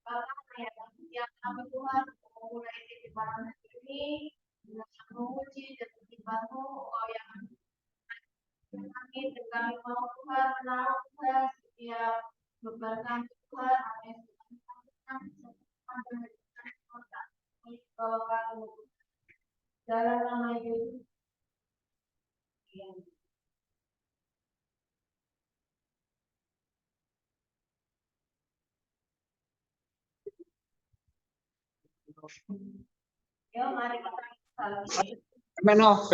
yang kami Tuhan memulai titik barat ini dengan memuji dan menyembahmu Engkau yang kami dan kami mau Tuhan menaruh Tuhan setiap beban kami Tuhan apa yang Tuhan lakukan bahwa kami dalam nama Yesus. Yo, mari kita saling Menov.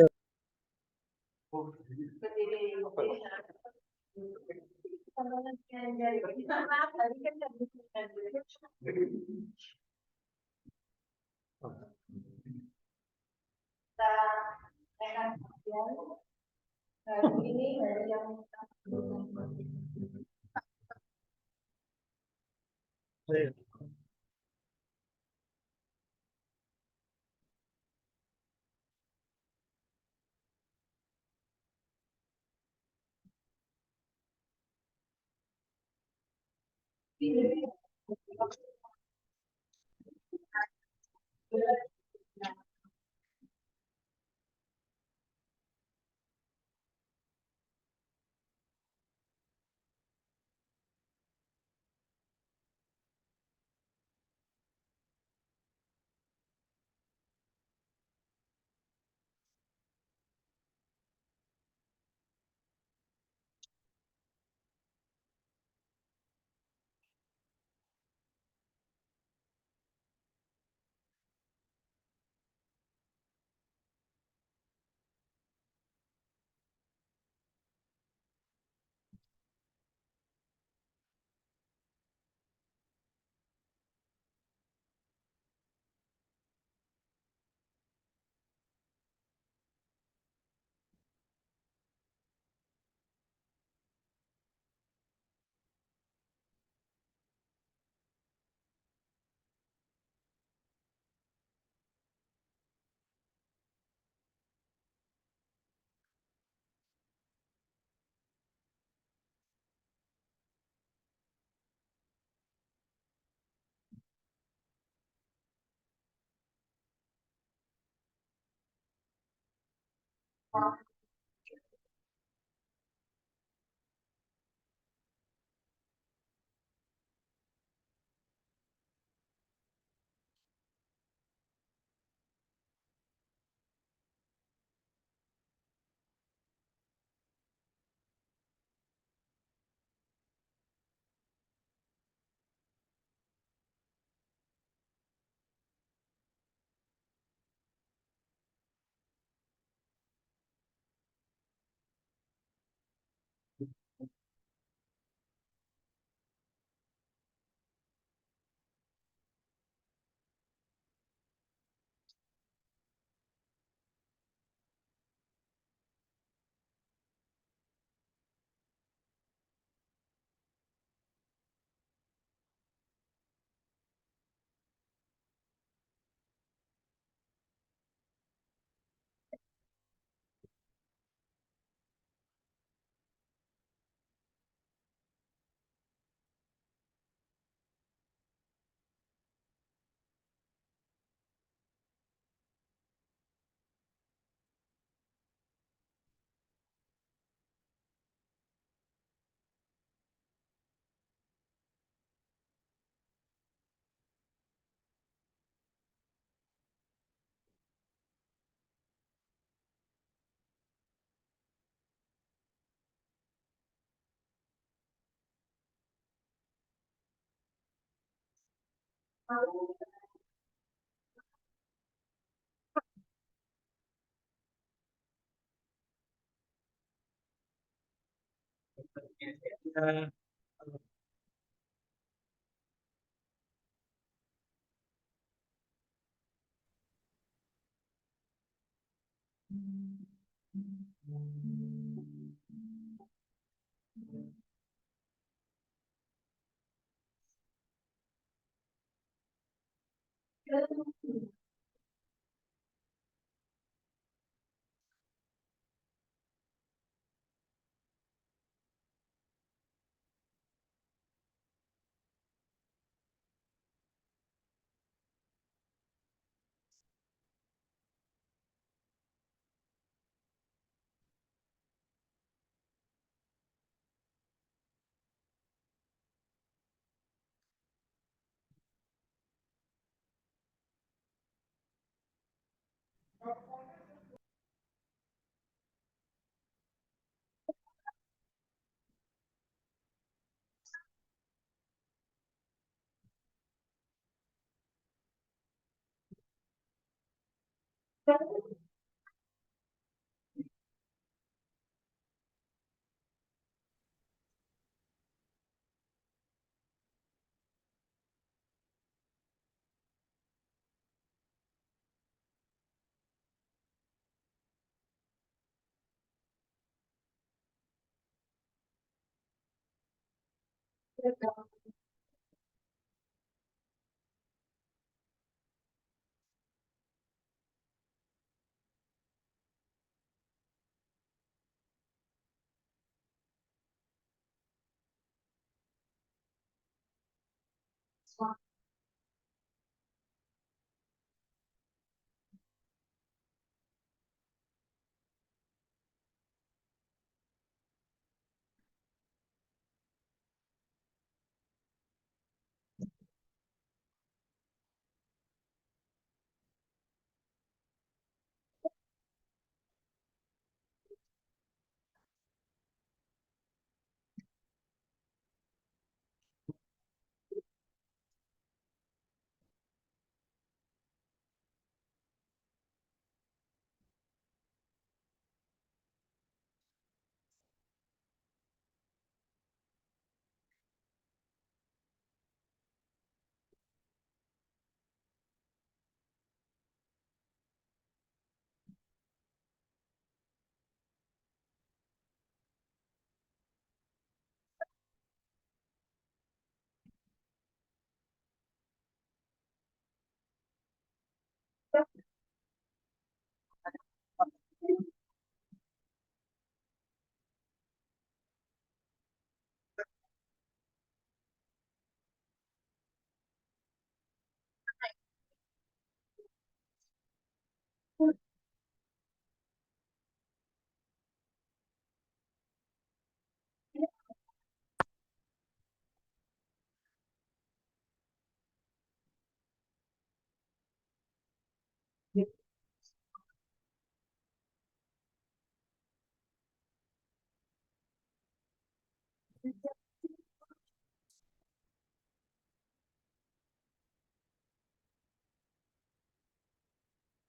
hari ini hari yang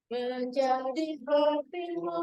menjadi hatimu.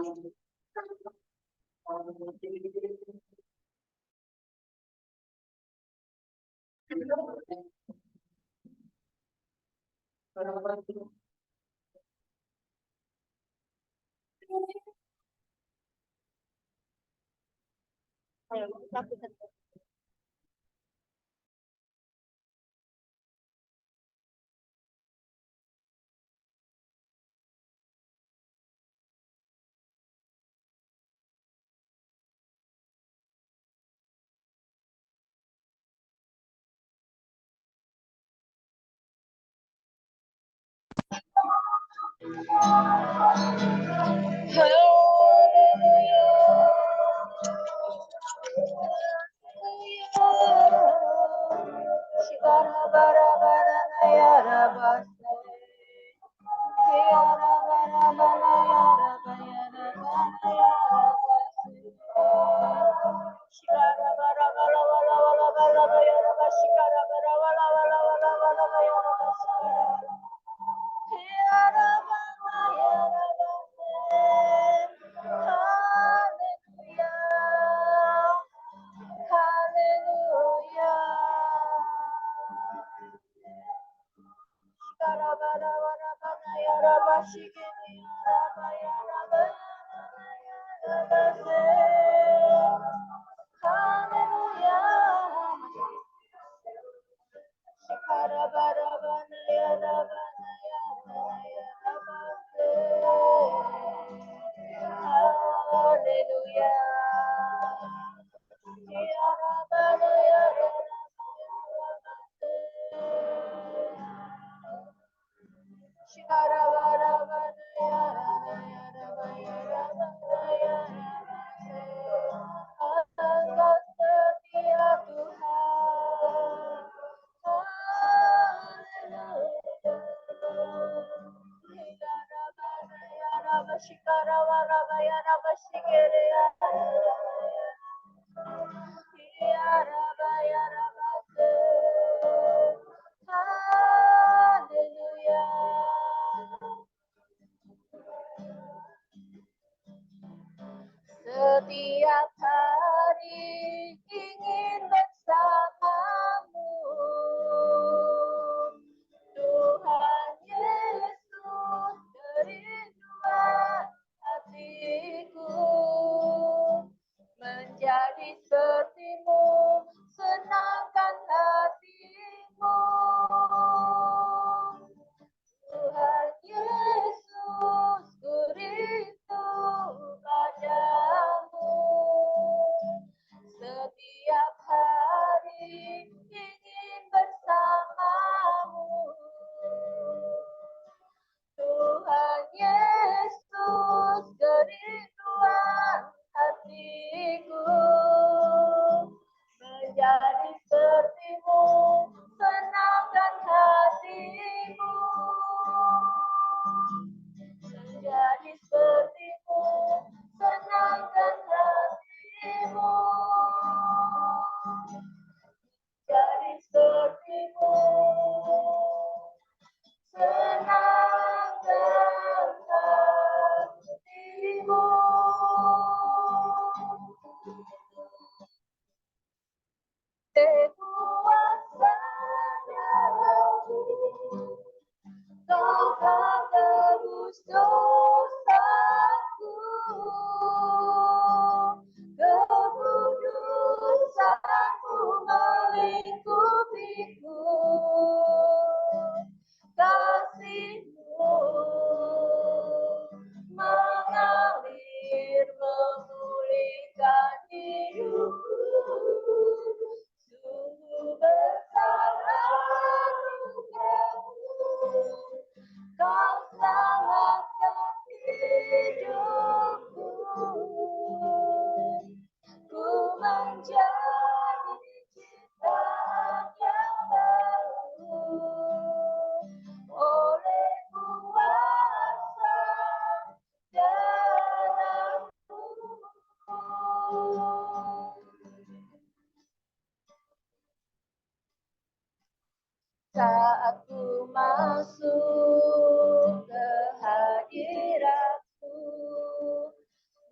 saat ku masuk ke hadirat-Mu,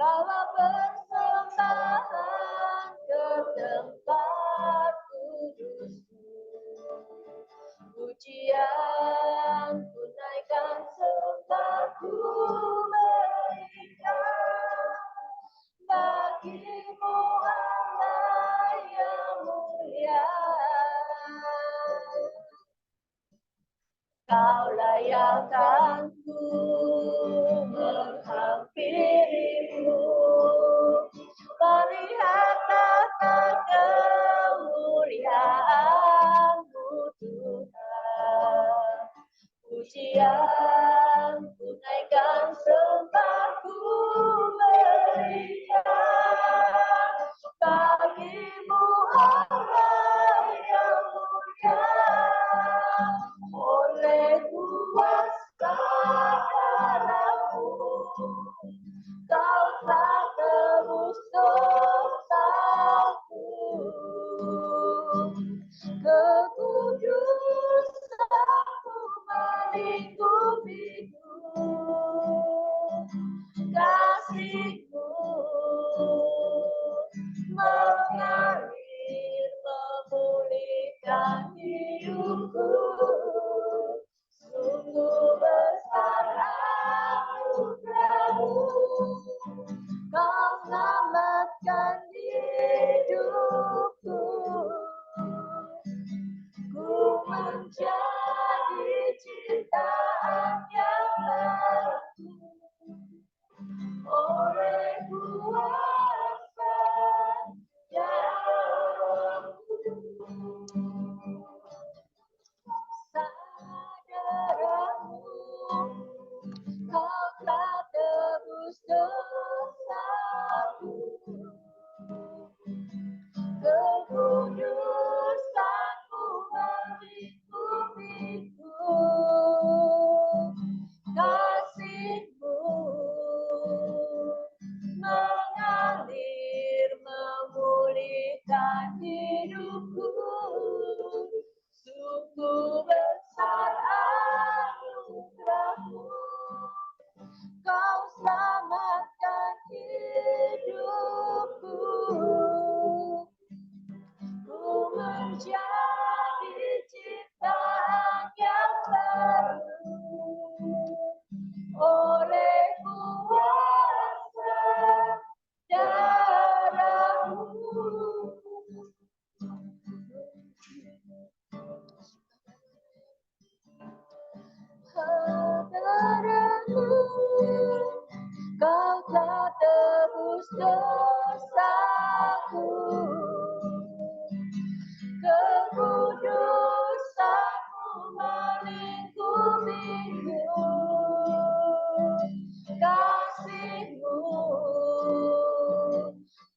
bawa persembahan ke tempat kudus-Mu. Pujian ku naikkan, sembah ku berikan bagi-Mu Allah yang mulia. Kau layakkanku menghampiri-Mu, melihat tata kemuliaan-Mu Tuhan. Pujian ku naikkan, sembah ku berikan bagi-Mu Allah yang mulia. Oleh kuasa darah-Mu, Kau telah tebus dosaku. Kekudusan-Mu melingkupiku, kasih-Mu mengalir memulihkan hidupku. Sungguh besar anugerah-Mu, Kau selamatkan hidupku. Ku menjadi ciptaan yang baru oleh kuasa darah-Mu. Darah-Mu, Kau telah tebus dosaku. Kekudusan-Mu melingkupiku, kasih-Mu mengalir memulihkan hidupku. Sungguh besar anugerah-Mu, Kau selamatkan hidupku. Ku menjadi ciptaan yang baru oleh kuasa darah-Mu. Darah-Mu, Kau telah tebus dosaku. Kekudusan-Mu melingkupiku, kasih-Mu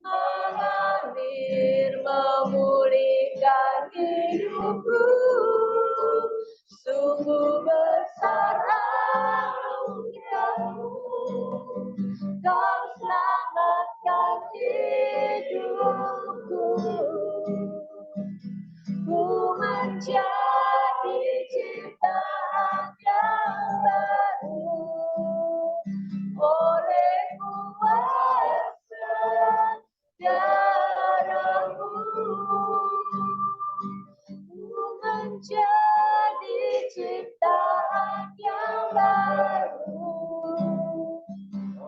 mengalir memulihkan hidupku. Sungguh besar anugerah-Mu, Kau selamatkan hidupku. Ku menjadi ciptaan yang baru oleh kuasa darah-Mu. Ku menjadi ciptaan yang baru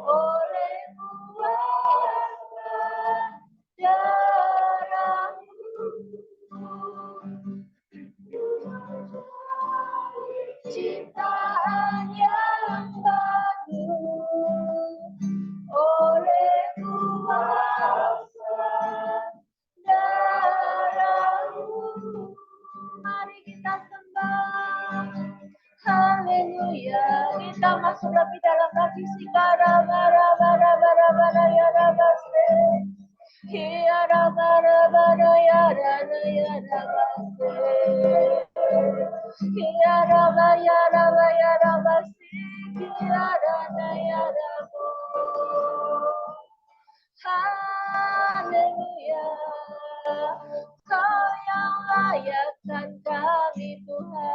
oleh kuasa darah-Mu. Ciptaan yang baru oleh kuasa darah-Mu. Mari kita sembah, haleluya. Kita masuk lebih dalam lagi sikara bara bara bara bara ya rabase. Hiara bara bara ya rana ya rabase. Hiara ba ya rabase. Hiara na ya rabo. Haleluya. Kau yang layakkan kami Tuhan.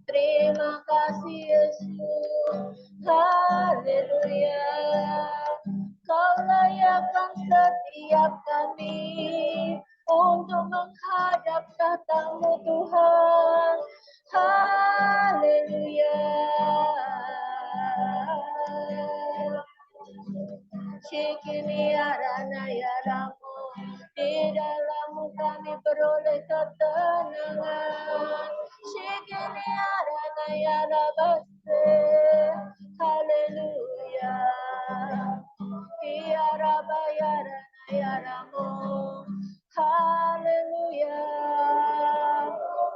Terima kasih Yesus. Haleluya. Kau layakkan setiap kami untuk menghadap tahta-Mu Tuhan. Haleluya. Shikini arana yaramu, di dalammu kami beroleh ketenangan. Shikini arana yarabase, haleluya. Yaraba yarana yaramu, haleluya.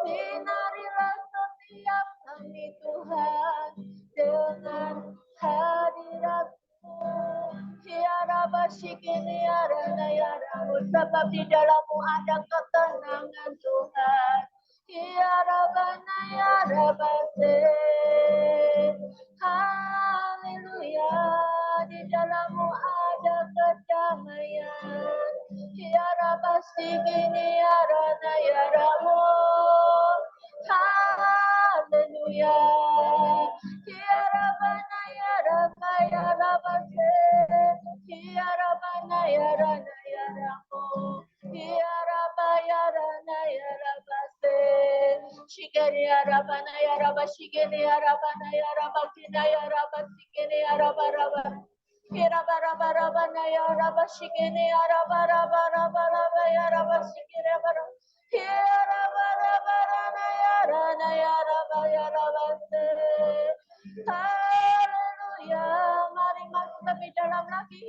Sinarilah setiap kami Tuhan dengan hadirat-Mu. Sebab di dalammu ada ketenangan Tuhan. Haleluya, di dalammu ada kedamaian. Haleluya. Haleluya, mari masuk lebih dalam lagi.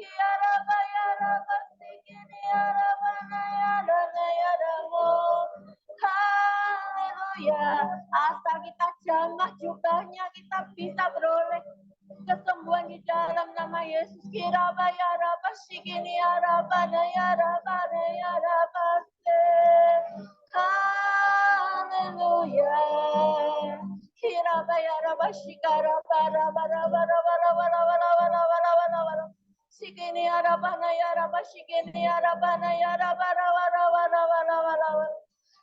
Haleluya, asal kita jamah jubahnya, kita bisa beroleh kesembuhan di dalam nama Yesus. Haleluya. Sikini arabana yaraba shikini arabana yaraba rawa.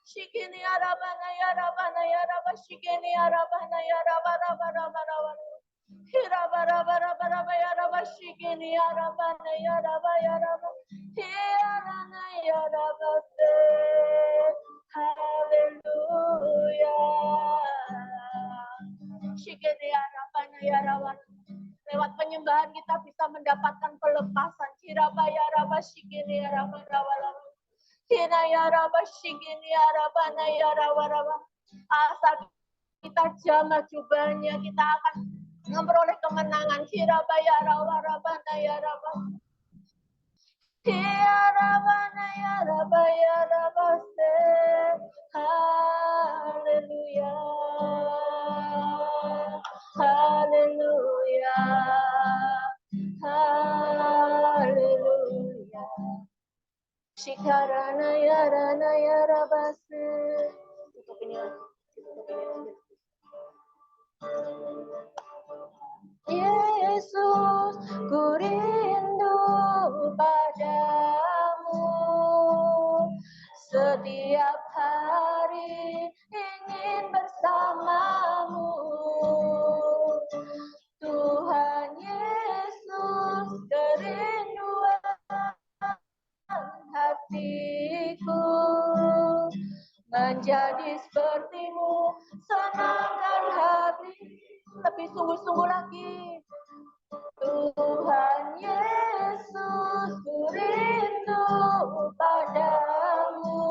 Shikini arabana yaraba shikini arabana yaraba rawa. Hirabara yaraba shikini arabana yaraba. Hirana yaraba se. Haleluya. Shikini arabana yaraba. Lewat penyembahan kita bisa mendapatkan pelepasan. Kirabaya raba shikini raba rawa. Kinaya raba shikini raba naya rawa. Asal kita jamah jubahnya, kita akan memperoleh kemenangan. Kirabaya rawa raba naya raba. Kiraba naya raba ya raba se. Haleluya. Haleluya. Haleluya. Shikarana yarana yarabase. Tutup ini lagi. Yesus, ku menjadi sepertimu, senangkan hati. Tapi sungguh-sungguh lagi. Tuhan Yesus, ku rindu padamu.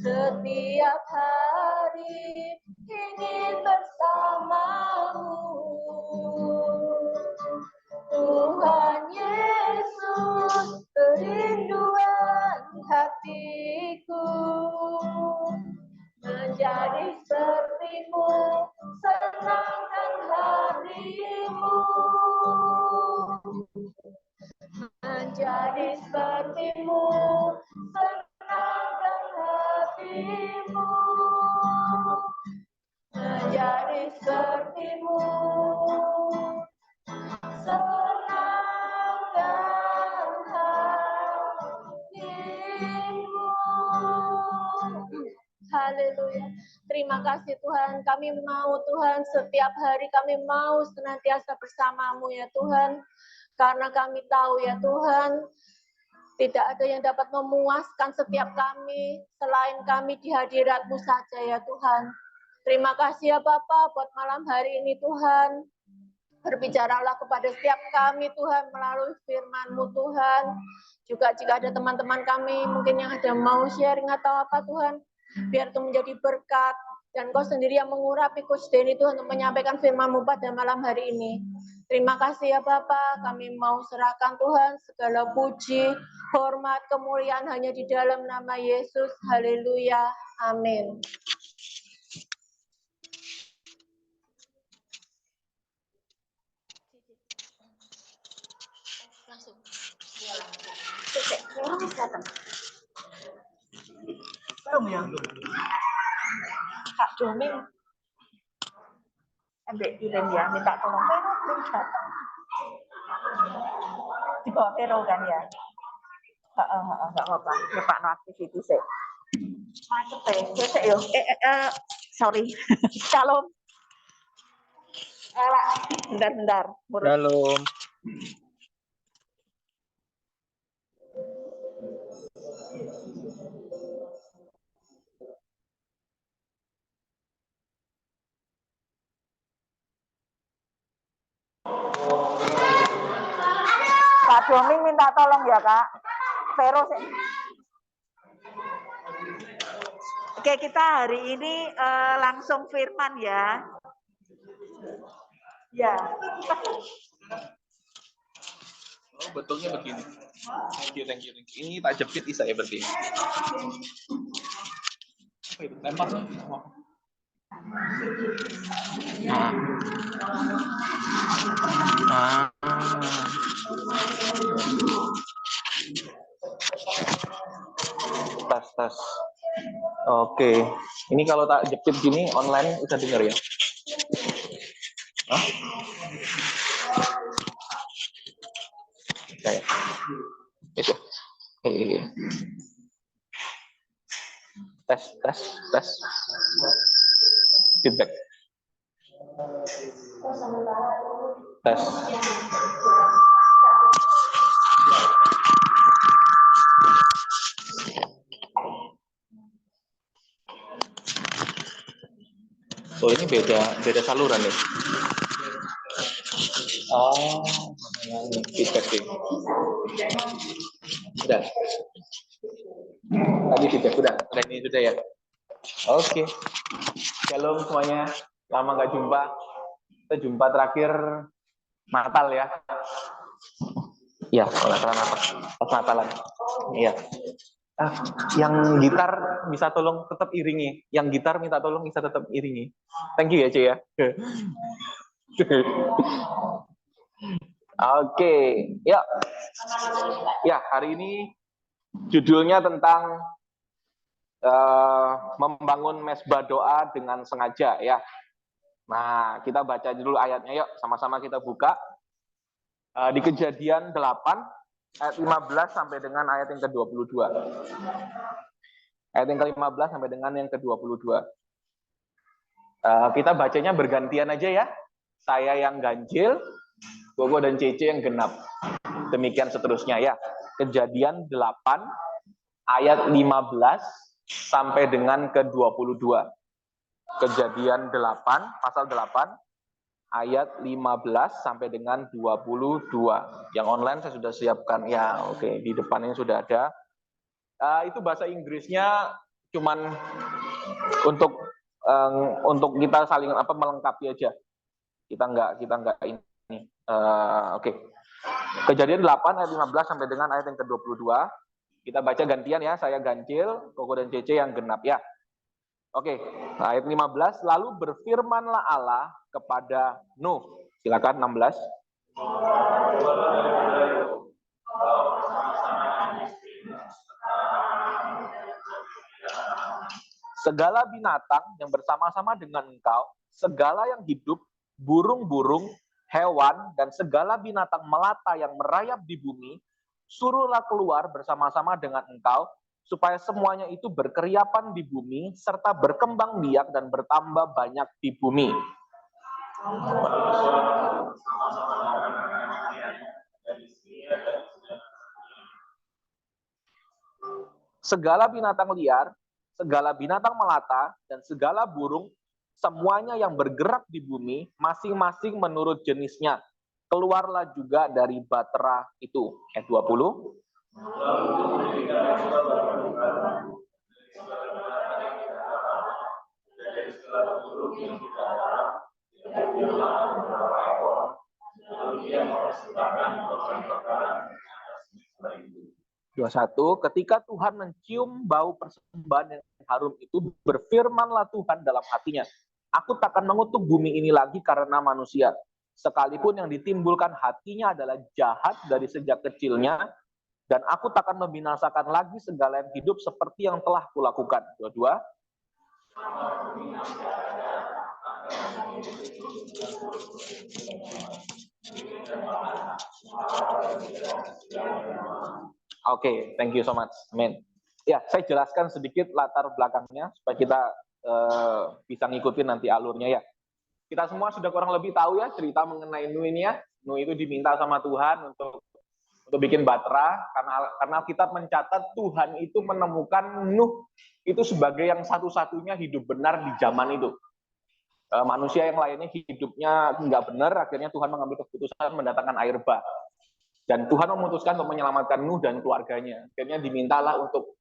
Setiap hari ingin bersamamu. Tuhan Yesus, kerinduan hatiku. Menjadi sepertimu, senangkan harimu. Menjadi sepertimu, senangkan hatimu. Menjadi sepertimu, senangkan hatimu. Haleluya. Terima kasih Tuhan. Kami mau Tuhan, setiap hari kami mau senantiasa bersamamu ya Tuhan. Karena kami tahu ya Tuhan, tidak ada yang dapat memuaskan setiap kami selain kami di hadirat-Mu saja ya Tuhan. Terima kasih ya Bapa buat malam hari ini Tuhan. Berbicaralah kepada setiap kami Tuhan melalui firman-Mu Tuhan. Juga jika ada teman-teman kami mungkin yang ada mau sharing atau apa Tuhan, biar itu menjadi berkat. Dan Kau sendiri yang mengurapi Coach Denny Tuhan untuk menyampaikan firman-Mu pada malam hari ini. Terima kasih ya Bapa, kami mau serahkan Tuhan segala puji, hormat, kemuliaan hanya di dalam nama Yesus. Haleluya. Amin. Langsung. Belum ya? Kak Doming ambil kirim ya, minta tolong belum datang. Di bawah Vero kan ya? Enggak apa-apa. Ya Pak no activity sih. Macet ya. Yo. Sorry. Shalom. Bentar. Shalom. Kak Doming minta tolong ya Kak. Vero sih. Oke, kita hari ini langsung firman ya. Ya. Oh, betulnya begini. Thank you. Ini tak jepit bisa ya berarti. Apa itu? Lempar. Tas. Oke. Ini kalau tak jepit gini online bisa dengar ya? Hah? Kayak itu. Tes. Feedback. Tes. Oh, ini beda saluran nih. Oh, feedback sih. Udah. Tadi feedback udah ini sudah ya. Oke. Shalom semuanya. Lama nggak jumpa. Kita jumpa terakhir Natal ya. Iya, Natalan. Iya. Yang gitar bisa tolong tetap iringi. Yang gitar minta tolong bisa tetap iringi. Thank you ya, Ci ya. Oke, ya. Ya, hari ini judulnya tentang membangun mesbah doa dengan sengaja ya. Nah, kita baca dulu ayatnya yuk, sama-sama kita buka. Di Kejadian 8 ayat 15 sampai dengan ayat yang ke-22. Ayat yang ke-15 sampai dengan yang ke-22. Kita bacanya bergantian aja ya. Saya yang ganjil, Gogo dan Cece yang genap. Demikian seterusnya ya. Kejadian 8 ayat 15 sampai dengan ke-22. Kejadian 8, pasal 8, ayat 15 sampai dengan 22. Yang online saya sudah siapkan. Ya, oke, di depannya sudah ada. Itu bahasa Inggrisnya cuman untuk kita saling melengkapi aja. Kita nggak ini. Oke. Kejadian 8 ayat 15 sampai dengan ayat yang ke-22. Kita baca gantian ya, saya ganjil, Koko dan Cece yang genap ya. Oke, ayat 15, lalu berfirmanlah Allah kepada Nuh. Silakan 16. Segala binatang yang bersama-sama dengan engkau, segala yang hidup, burung-burung, hewan, dan segala binatang melata yang merayap di bumi, suruhlah keluar bersama-sama dengan engkau, supaya semuanya itu berkeriapan di bumi, serta berkembang biak dan bertambah banyak di bumi. Segala binatang liar, segala binatang melata, dan segala burung, semuanya yang bergerak di bumi, masing-masing menurut jenisnya. Keluarlah juga dari Batra itu. Ayat 20. Ketika Tuhan mencium bau persembahan yang harum itu, berfirmanlah Tuhan dalam hatinya, aku takkan mengutuk bumi ini lagi karena manusia. Sekalipun yang ditimbulkan hatinya adalah jahat dari sejak kecilnya, dan aku takkan membinasakan lagi segala yang hidup seperti yang telah kulakukan. 22. Oke, thank you so much. Amin. Ya, saya jelaskan sedikit latar belakangnya supaya kita bisa ngikutin nanti alurnya ya. Kita semua sudah kurang lebih tahu ya cerita mengenai Nuh ini ya. Nuh itu diminta sama Tuhan untuk bikin batra, karena kita mencatat Tuhan itu menemukan Nuh itu sebagai yang satu-satunya hidup benar di zaman itu. Manusia yang lainnya hidupnya nggak benar, akhirnya Tuhan mengambil keputusan mendatangkan air bah. Dan Tuhan memutuskan untuk menyelamatkan Nuh dan keluarganya. Akhirnya dimintalah untuk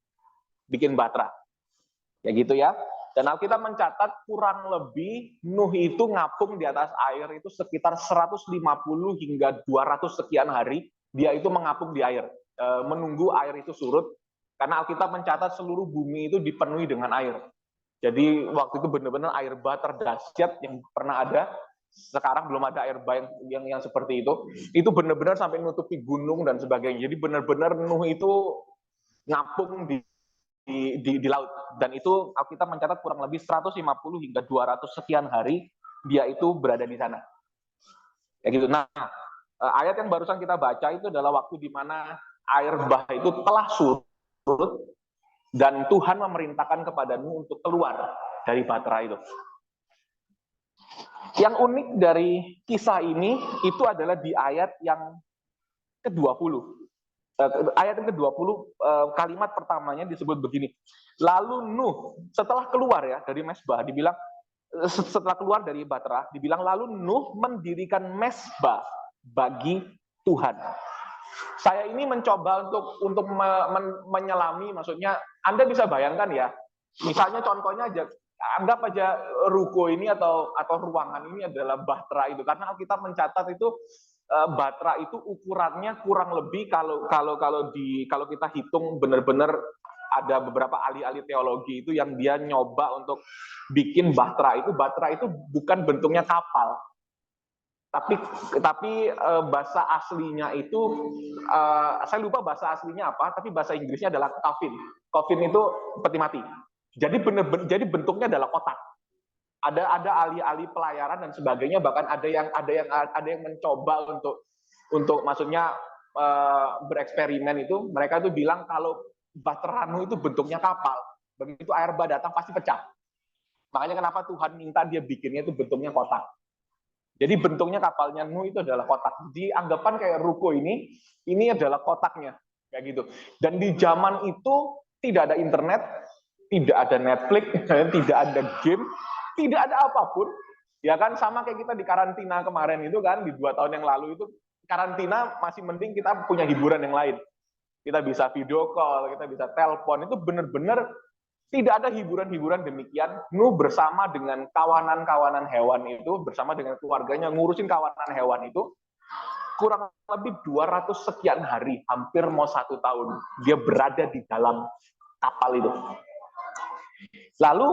bikin batra. Ya gitu ya. Dan Alkitab mencatat kurang lebih Nuh itu ngapung di atas air itu sekitar 150 hingga 200 sekian hari. Dia itu mengapung di air, menunggu air itu surut. Karena Alkitab mencatat seluruh bumi itu dipenuhi dengan air. Jadi waktu itu benar-benar air bah terdahsyat yang pernah ada. Sekarang belum ada air bah yang seperti itu. Itu benar-benar sampai nutupi gunung dan sebagainya. Jadi benar-benar Nuh itu ngapung di laut. Dan itu Alkitab mencatat kurang lebih 150 hingga 200 sekian hari dia itu berada di sana. Ya gitu. Nah, ayat yang barusan kita baca itu adalah waktu di mana air bah itu telah surut dan Tuhan memerintahkan kepada Nuh untuk keluar dari batra itu. Yang unik dari kisah ini itu adalah di ayat yang ke-20. Ayat yang ke-20, kalimat pertamanya disebut begini. Lalu Nuh, setelah keluar ya dari mesbah, dibilang, setelah keluar dari batra, dibilang lalu Nuh mendirikan mesbah bagi Tuhan. Saya ini mencoba untuk menyelami, maksudnya Anda bisa bayangkan ya, misalnya contohnya aja, anggap aja ruko ini atau ruangan ini adalah batra itu, karena Alkitab mencatat itu batra itu ukurannya kurang lebih kalau kita hitung benar-benar ada beberapa ahli-ahli teologi itu yang dia nyoba untuk bikin batra itu bukan bentuknya kapal, tapi bahasa aslinya itu saya lupa bahasa aslinya apa, tapi bahasa Inggrisnya adalah coffin. Coffin itu peti mati. Jadi bentuknya adalah kotak. Ada ahli-ahli pelayaran dan sebagainya, bahkan ada yang mencoba untuk maksudnya bereksperimen itu. Mereka itu bilang kalau batra Nuh itu bentuknya kapal, begitu air bah datang pasti pecah. Makanya kenapa Tuhan minta dia bikinnya itu bentuknya kotak. Jadi bentuknya kapalnya Nuh itu adalah kotak. Di anggapan kayak ruko ini adalah kotaknya kayak gitu. Dan di zaman itu tidak ada internet, tidak ada Netflix, tidak ada game, tidak ada apapun. Ya kan, sama kayak kita di karantina kemarin itu kan, di 2 tahun yang lalu itu, karantina masih mending kita punya hiburan yang lain. Kita bisa video call, kita bisa telepon, itu benar-benar tidak ada hiburan-hiburan demikian. Nuh bersama dengan kawanan-kawanan hewan itu, bersama dengan keluarganya, ngurusin kawanan hewan itu, kurang lebih 200 sekian hari, hampir mau 1 tahun, dia berada di dalam kapal itu. Lalu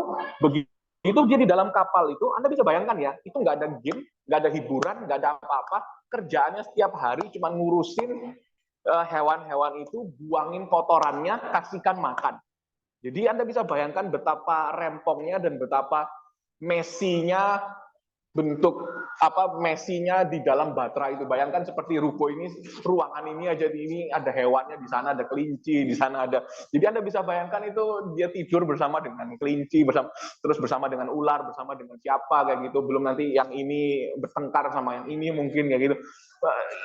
begitu dia di dalam kapal itu, Anda bisa bayangkan ya, itu nggak ada game, nggak ada hiburan, nggak ada apa-apa, kerjaannya setiap hari cuma ngurusin hewan-hewan itu, buangin kotorannya, kasihkan makan. Jadi Anda bisa bayangkan betapa rempongnya dan betapa messinya bentuk messinya di dalam batra itu. Bayangkan seperti ruko ini, ruangan ini aja, ini ada hewannya, di sana ada kelinci, di sana ada. Jadi Anda bisa bayangkan itu dia tidur bersama dengan kelinci, terus bersama dengan ular, bersama dengan siapa kayak gitu. Belum nanti yang ini bertengkar sama yang ini mungkin kayak gitu.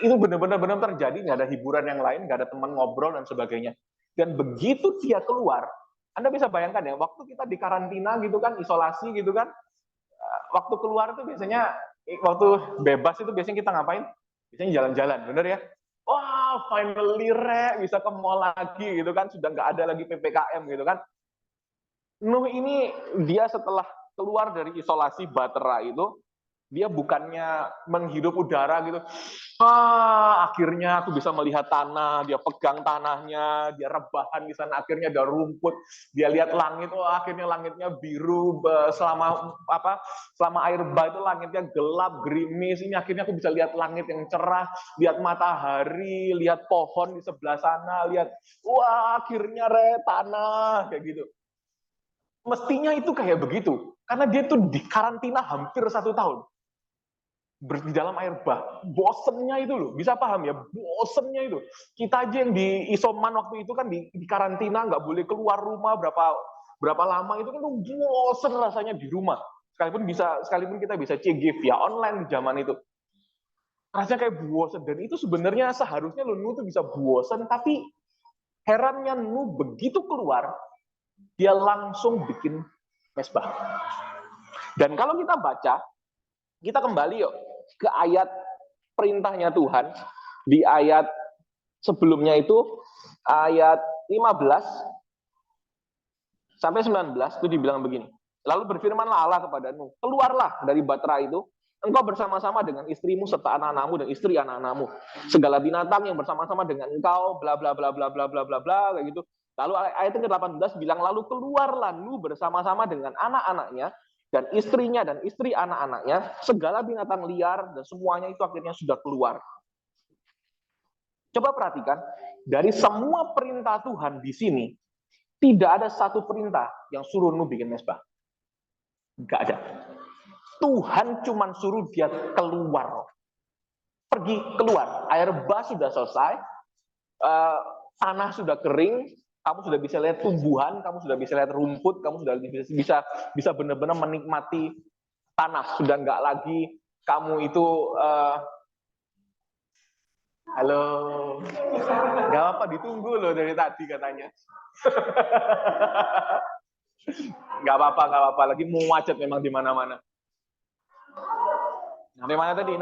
Itu benar-benar terjadi, nggak ada hiburan yang lain, nggak ada teman ngobrol dan sebagainya. Dan begitu dia keluar, Anda bisa bayangkan ya, waktu kita di karantina gitu kan, isolasi gitu kan, waktu keluar itu biasanya, waktu bebas itu biasanya kita ngapain? Biasanya jalan-jalan, bener ya? Wah, finally bisa ke mall lagi gitu kan, sudah nggak ada lagi PPKM gitu kan. Nuh ini dia setelah keluar dari isolasi batra itu, dia bukannya menghirup udara gitu, akhirnya aku bisa melihat tanah, dia pegang tanahnya, dia rebahan di sana, akhirnya ada rumput, dia lihat langit, akhirnya langitnya biru, selama air bah itu langitnya gelap, gerimis, ini akhirnya aku bisa lihat langit yang cerah, lihat matahari, lihat pohon di sebelah sana, lihat, akhirnya tanah, kayak gitu. Mestinya itu kayak begitu, karena dia tuh di karantina hampir 1 tahun. Di dalam air bah, bosennya itu loh, bisa paham ya, bosennya itu. Kita aja yang di isoman waktu itu kan di karantina, nggak boleh keluar rumah berapa lama, itu kan bosen rasanya di rumah. Sekalipun kita bisa CG via online di zaman itu. Rasanya kayak bosen, dan itu sebenarnya seharusnya Nuh tuh bisa bosen, tapi herannya Nuh begitu keluar, dia langsung bikin mesbah. Dan kalau kita baca, kita kembali yuk ke ayat perintahnya Tuhan di ayat sebelumnya itu, ayat 15 sampai 19 itu dibilang begini. Lalu berfirmanlah Allah kepada Nuh, keluarlah dari batra itu, engkau bersama-sama dengan istrimu serta anak-anakmu dan istri anak-anakmu, segala binatang yang bersama-sama dengan engkau, bla bla bla bla bla bla bla bla kayak gitu. Lalu ayat ke-18 bilang, lalu keluarlah Nuh bersama-sama dengan anak-anaknya dan istrinya dan istri anak-anaknya, segala binatang liar dan semuanya itu akhirnya sudah keluar. Coba perhatikan, dari semua perintah Tuhan di sini, tidak ada satu perintah yang suruh Nuh bikin mesbah. Nggak ada. Tuhan cuma suruh dia keluar. Pergi, keluar. Air bah sudah selesai, tanah sudah kering, kamu sudah bisa lihat tumbuhan, kamu sudah bisa lihat rumput, kamu sudah bisa benar-benar menikmati tanah. Sudah nggak lagi kamu itu halo, nggak apa, ditunggu loh dari tadi katanya. Nggak apa-apa, lagi mau macet memang di mana-mana. Nah, di mana tadi?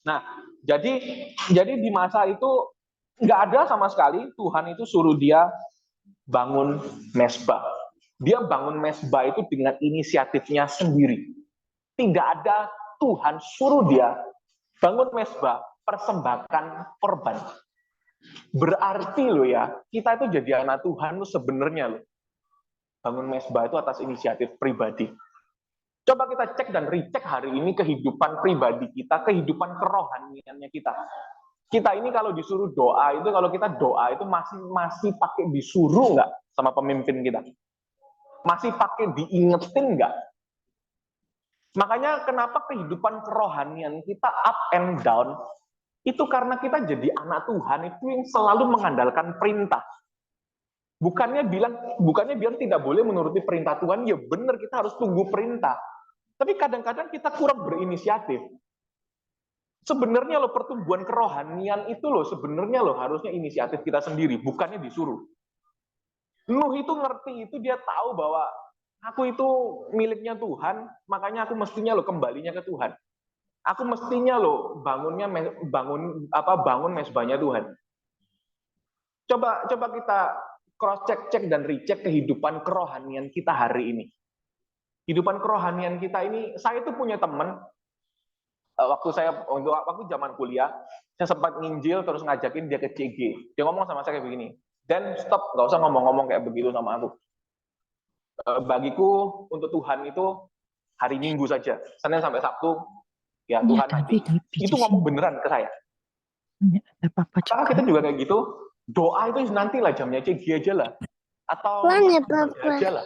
Nah, jadi di masa itu nggak ada sama sekali Tuhan itu suruh dia bangun mesbah. Dia bangun mesbah itu dengan inisiatifnya sendiri. Tidak ada Tuhan suruh dia bangun mesbah, persembahkan korban. Berarti loh ya, kita itu jadi anak Tuhan tuh sebenarnya loh. Bangun mesbah itu atas inisiatif pribadi. Coba kita cek dan recheck hari ini kehidupan pribadi kita, kehidupan kerohaniannya kita. Kita ini kalau disuruh doa itu, kalau kita doa itu masih pakai disuruh nggak sama pemimpin kita? Masih pakai diingetin nggak? Makanya kenapa kehidupan kerohanian kita up and down, itu karena kita jadi anak Tuhan itu yang selalu mengandalkan perintah. Bukannya bilang tidak boleh menuruti perintah Tuhan, ya benar kita harus tunggu perintah. Tapi kadang-kadang kita kurang berinisiatif. Sebenarnya loh pertumbuhan kerohanian itu loh sebenarnya loh harusnya inisiatif kita sendiri, bukannya disuruh. Nuh itu ngerti itu, dia tahu bahwa aku itu miliknya Tuhan, makanya aku mestinya lo kembalinya ke Tuhan. Aku mestinya lo bangun mesbahnya Tuhan. Coba kita cross cek dan recheck kehidupan kerohanian kita hari ini. Kehidupan kerohanian kita ini, saya itu punya teman waktu zaman kuliah, saya sempat nginjil terus ngajakin dia ke CG. Dia ngomong sama saya kayak begini, "Dan stop, nggak usah ngomong-ngomong kayak begitu sama aku. Bagiku untuk Tuhan itu hari Minggu saja, Senin sampai Sabtu, ya Tuhan nanti." Itu ngomong beneran ke saya. Apakah kita juga kayak gitu? Doa itu nantilah jamnya CG aja lah, atau aja lah.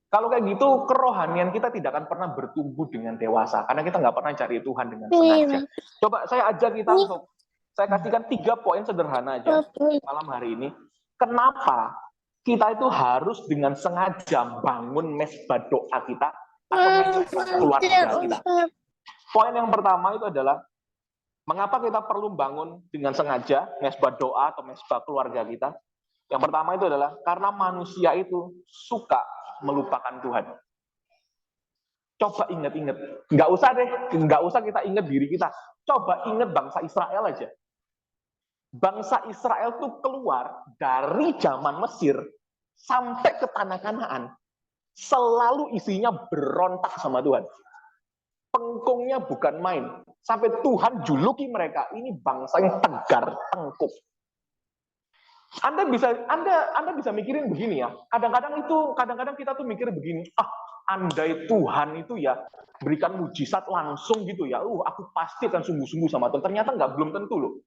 Kalau kayak gitu, kerohanian kita tidak akan pernah bertumbuh dengan dewasa, karena kita nggak pernah cari Tuhan dengan sengaja. Coba saya ajak kita untuk, saya kasihkan 3 poin sederhana aja malam hari ini. Kenapa kita itu harus dengan sengaja bangun mesbah doa kita atau mesbah keluarga kita? Poin yang pertama itu adalah, mengapa kita perlu bangun dengan sengaja mesbah doa atau mesbah keluarga kita? Yang pertama itu adalah karena manusia itu suka melupakan Tuhan. Coba ingat-ingat, nggak usah kita ingat diri kita. Coba ingat bangsa Israel aja. Bangsa Israel tuh keluar dari zaman Mesir sampai ke tanah Kanaan, selalu isinya berontak sama Tuhan. Pengkungnya bukan main. Sampai Tuhan juluki mereka, ini bangsa yang tegar, tengkuk. Anda bisa mikirin begini ya. Kadang-kadang kita tuh mikir begini, andai Tuhan itu ya berikan mujizat langsung gitu ya, aku pasti akan sungguh-sungguh sama Tuhan. Ternyata belum tentu loh.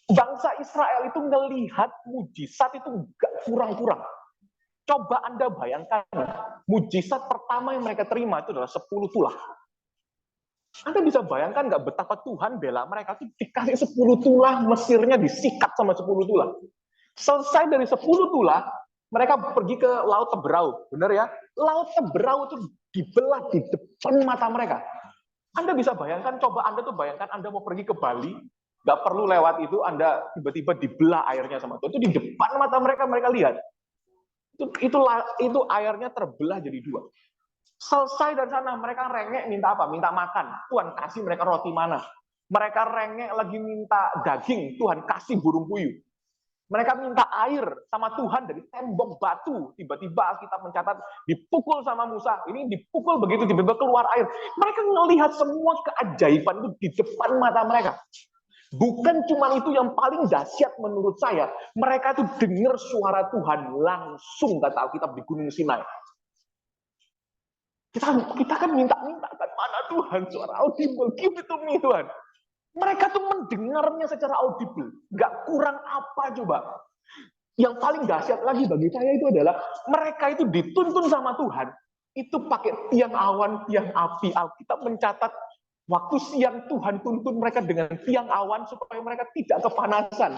Bangsa Israel itu ngelihat mujizat itu nggak kurang-kurang. Coba Anda bayangkan, mujizat pertama yang mereka terima itu adalah 10 tulah. Anda bisa bayangkan nggak betapa Tuhan bela mereka tuh dikasih 10 tulah, Mesirnya disikat sama 10 tulah. Selesai dari 10 tulah, mereka pergi ke Laut Teberau. Benar ya? Laut Teberau itu dibelah di depan mata mereka. Anda bisa bayangkan, coba Anda tuh bayangkan Anda mau pergi ke Bali, nggak perlu lewat itu, Anda tiba-tiba dibelah airnya sama Tuhan. Itu di depan mata mereka, mereka lihat. Itu airnya terbelah jadi 2. Selesai dari sana, mereka rengek minta apa? Minta makan. Tuhan kasih mereka roti mana. Mereka rengek lagi minta daging. Tuhan kasih burung puyuh. Mereka minta air sama Tuhan dari tembok batu. Tiba-tiba kita mencatat dipukul sama Musa. Ini dipukul begitu, tiba-tiba keluar air. Mereka melihat semua keajaiban itu di depan mata mereka. Bukan cuma itu yang paling dahsyat menurut saya. Mereka itu dengar suara Tuhan langsung, kata Alkitab, di Gunung Sinai. Kita kan minta-minta kan, mana Tuhan, suara audible, give it to me Tuhan. Mereka tuh mendengarnya secara audible, nggak kurang apa coba. Yang paling dahsyat lagi bagi saya itu adalah mereka itu dituntun sama Tuhan, itu pakai tiang awan, tiang api. Alkitab mencatat waktu siang Tuhan tuntun mereka dengan tiang awan supaya mereka tidak kepanasan.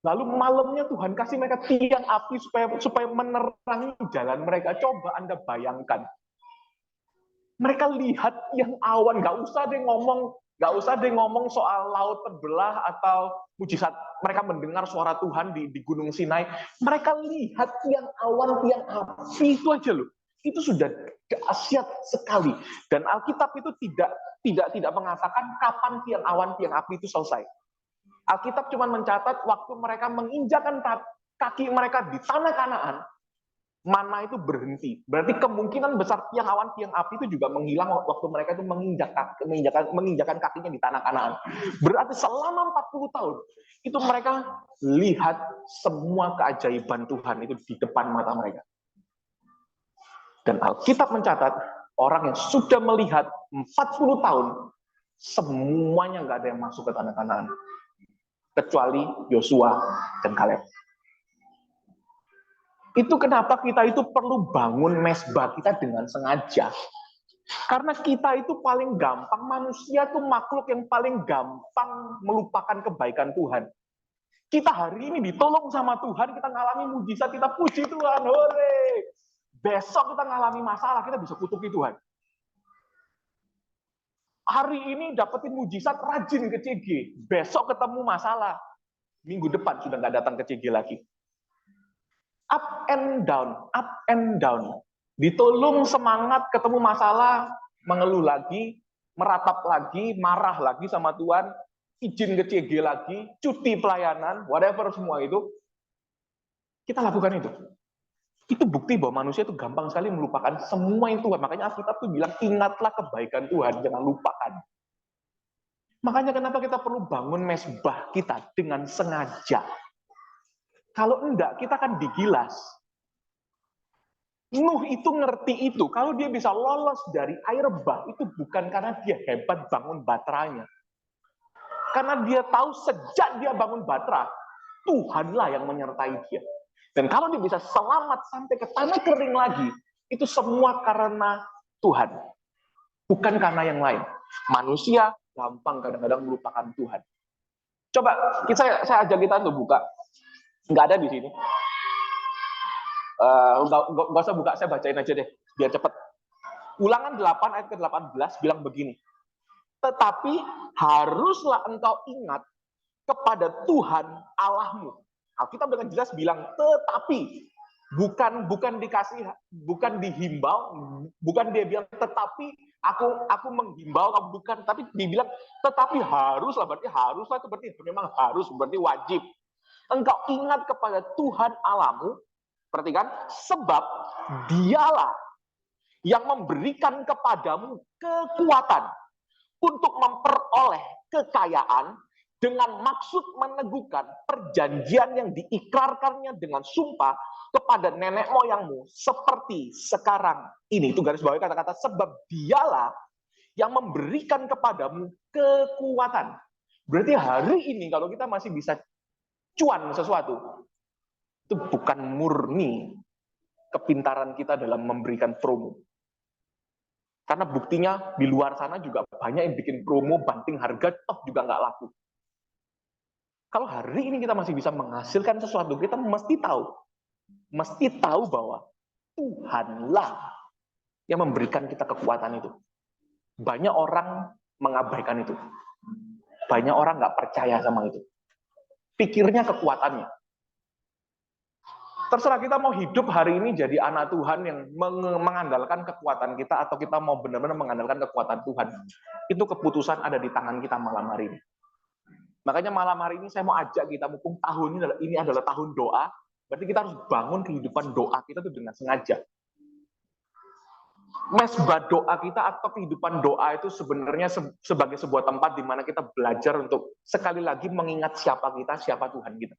Lalu malamnya Tuhan kasih mereka tiang api supaya menerangi jalan mereka. Coba Anda bayangkan. Mereka lihat tiang awan, nggak usah deh ngomong soal laut terbelah atau mujizat. Mereka mendengar suara Tuhan di Gunung Sinai. Mereka lihat tiang awan, tiang api itu aja loh. Itu sudah dahsyat sekali. Dan Alkitab itu tidak mengatakan kapan tiang awan, tiang api itu selesai. Alkitab cuma mencatat waktu mereka menginjakkan kaki mereka di tanah Kanaan, mana itu berhenti. Berarti kemungkinan besar tiang awan, tiang api itu juga menghilang waktu mereka itu menginjakkan kakinya di tanah Kanaan. Berarti selama 40 tahun itu mereka lihat semua keajaiban Tuhan itu di depan mata mereka. Dan Alkitab mencatat orang yang sudah melihat 40 tahun semuanya nggak ada yang masuk ke tanah Kanaan kecuali Yosua dan Kaleb. Itu kenapa kita itu perlu bangun mesbah kita dengan sengaja. Karena kita itu paling gampang, manusia itu makhluk yang paling gampang melupakan kebaikan Tuhan. Kita hari ini ditolong sama Tuhan, kita ngalami mujizat, kita puji Tuhan, hore. Besok kita ngalami masalah, kita bisa kutuki Tuhan. Hari ini dapetin mujizat, rajin ke CG. Besok ketemu masalah, minggu depan sudah nggak datang ke CG lagi. Up and down, up and down. Ditolong semangat, ketemu masalah, mengeluh lagi, meratap lagi, marah lagi sama Tuhan, izin ke CG lagi, cuti pelayanan, whatever semua itu, kita lakukan itu. Itu bukti bahwa manusia itu gampang sekali melupakan semua yang Tuhan. Makanya Alkitab itu bilang, ingatlah kebaikan Tuhan, jangan lupakan. Makanya kenapa kita perlu bangun mesbah kita dengan sengaja. Kalau enggak, kita akan digilas. Nuh itu ngerti itu. Kalau dia bisa lolos dari air bah, itu bukan karena dia hebat bangun baterainya. Karena dia tahu sejak dia bangun batra, Tuhanlah yang menyertai dia. Dan kalau dia bisa selamat sampai ke tanah kering lagi, itu semua karena Tuhan. Bukan karena yang lain. Manusia gampang kadang-kadang melupakan Tuhan. Coba, saya ajak kita untuk buka. Nggak ada di sini. Nggak usah buka, saya bacain aja deh, biar cepat. Ulangan 8 ayat ke-18 bilang begini. Tetapi haruslah engkau ingat kepada Tuhan Allahmu. Alkitab dengan jelas bilang tetapi, bukan dikasih, bukan dihimbau, bukan dia bilang tetapi aku menghimbau kamu, bukan, tapi dibilang tetapi haruslah, berarti haruslah itu berarti memang harus, berarti wajib. Engkau ingat kepada Tuhan Allahmu, perhatikan, sebab dialah yang memberikan kepadamu kekuatan untuk memperoleh kekayaan dengan maksud meneguhkan perjanjian yang diikrarkannya dengan sumpah kepada nenek moyangmu seperti sekarang ini. Itu garis bawah kata-kata sebab dialah yang memberikan kepadamu kekuatan. Berarti hari ini kalau kita masih bisa cuan sesuatu, itu bukan murni kepintaran kita dalam memberikan promo. Karena buktinya di luar sana juga banyak yang bikin promo banting harga, toh juga nggak laku. Kalau hari ini kita masih bisa menghasilkan sesuatu, kita mesti tahu bahwa Tuhanlah yang memberikan kita kekuatan itu. Banyak orang mengabaikan itu. Banyak orang nggak percaya sama itu. Pikirnya kekuatannya. Terserah kita mau hidup hari ini jadi anak Tuhan yang mengandalkan kekuatan kita, atau kita mau benar-benar mengandalkan kekuatan Tuhan. Itu keputusan ada di tangan kita malam hari ini. Makanya malam hari ini saya mau ajak kita, mumpung tahun ini adalah tahun doa, berarti kita harus bangun kehidupan doa kita itu dengan sengaja. Mesbah doa kita atau kehidupan doa itu sebenarnya sebagai sebuah tempat di mana kita belajar untuk sekali lagi mengingat siapa kita, siapa Tuhan kita.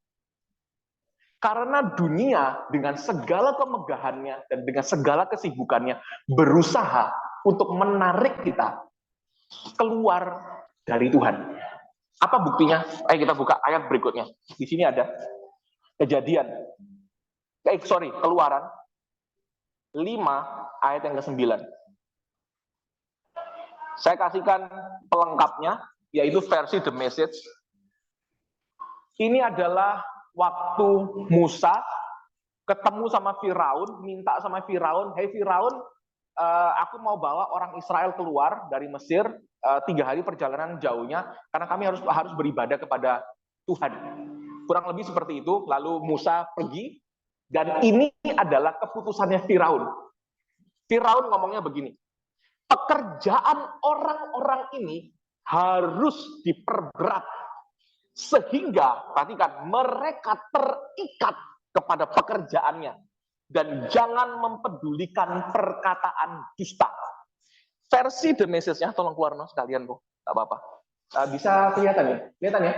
Karena dunia dengan segala kemegahannya dan dengan segala kesibukannya berusaha untuk menarik kita keluar dari Tuhan. Apa buktinya? Ayo kita buka ayat berikutnya. Di sini ada Kejadian. Keluaran 5 ayat yang ke-9. Saya kasihkan pelengkapnya, yaitu versi The Message. Ini adalah waktu Musa ketemu sama Firaun, minta sama Firaun, "Hei Firaun, aku mau bawa orang Israel keluar dari Mesir, 3 hari perjalanan jauhnya, karena kami harus beribadah kepada Tuhan." Kurang lebih seperti itu. Lalu Musa pergi, dan ini adalah keputusannya Firaun. Firaun ngomongnya begini, pekerjaan orang-orang ini harus diperberat, sehingga, perhatikan, mereka terikat kepada pekerjaannya, dan jangan mempedulikan perkataan dusta. Versi The Message-nya, tolong keluar sekalian, Bu. Nggak apa-apa. Bisa kelihatan ya? Kelihatan ya?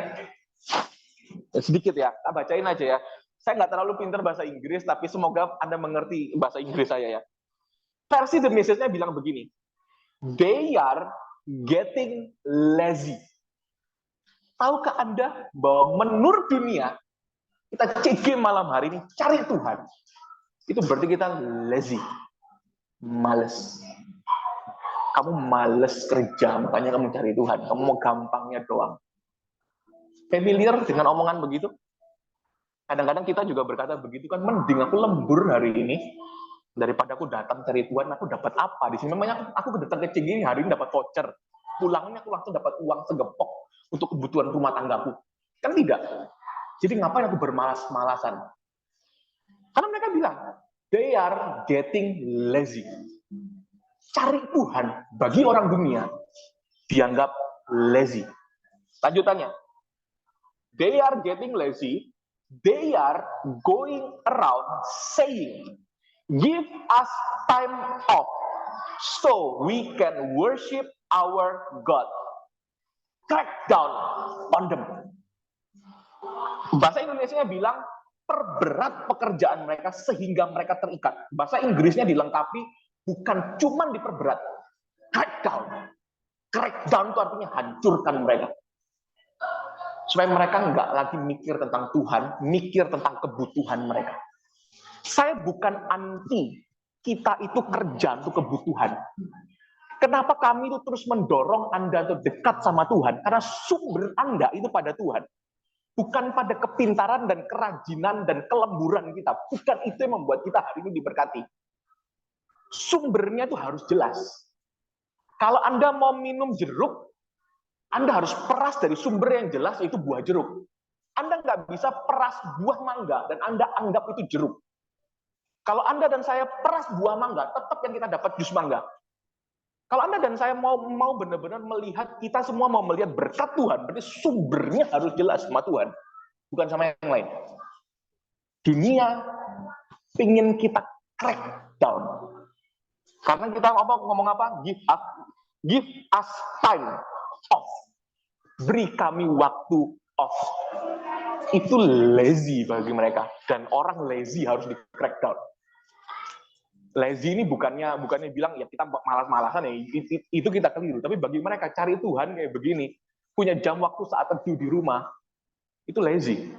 Sedikit ya, bacain aja ya. Saya nggak terlalu pintar bahasa Inggris, tapi semoga Anda mengerti bahasa Inggris saya ya. Versi The Message-nya bilang begini, they are getting lazy. Tahukah Anda bahwa menurut dunia, kita CG malam hari ini, cari Tuhan, itu berarti kita lazy, males. Kamu males kerja, makanya kamu cari Tuhan. Kamu mau gampangnya doang. Familiar dengan omongan begitu? Kadang-kadang kita juga berkata begitu kan, mending aku lembur hari ini, daripada aku datang cari Tuhan, aku dapat apa di sini? Memangnya aku datang ke CG hari ini dapat voucher, pulangnya aku langsung dapat uang segepok untuk kebutuhan rumah tanggaku. Kan tidak. Jadi ngapain aku bermalas-malasan? Karena mereka bilang, they are getting lazy. Cari Tuhan bagi orang dunia dianggap lazy. Lanjutannya, they are getting lazy, they are going around saying, give us time off so we can worship our God. Crack down on them. Bahasa Indonesianya bilang, perberat pekerjaan mereka sehingga mereka terikat. Bahasa Inggrisnya dilengkapi, bukan cuma diperberat, crackdown. Crackdown itu artinya hancurkan mereka. Supaya mereka nggak lagi mikir tentang Tuhan, mikir tentang kebutuhan mereka. Saya bukan anti kita itu kerja untuk kebutuhan. Kenapa kami itu terus mendorong Anda untuk dekat sama Tuhan? Karena sumber Anda itu pada Tuhan. Bukan pada kepintaran dan kerajinan dan kelemburan kita. Bukan itu yang membuat kita hari ini diberkati. Sumbernya itu harus jelas. Kalau Anda mau minum jeruk, Anda harus peras dari sumber yang jelas, yaitu buah jeruk. Anda nggak bisa peras buah mangga dan Anda anggap itu jeruk. Kalau Anda dan saya peras buah mangga, tetap yang kita dapat jus mangga. Kalau Anda dan saya mau benar-benar melihat, kita semua mau melihat berkat Tuhan, berarti sumbernya harus jelas sama Tuhan, bukan sama yang lain. Dunia pingin kita crack down. Karena kita ngomong apa? Give us time off. Beri kami waktu off. Itu lazy bagi mereka. Dan orang lazy harus di crack down. Lazy ini bukannya bilang ya kita malas-malasan ya, itu kita keliru. Tapi bagi mereka cari Tuhan kayak begini, punya jam waktu saat teduh di rumah, itu lazy.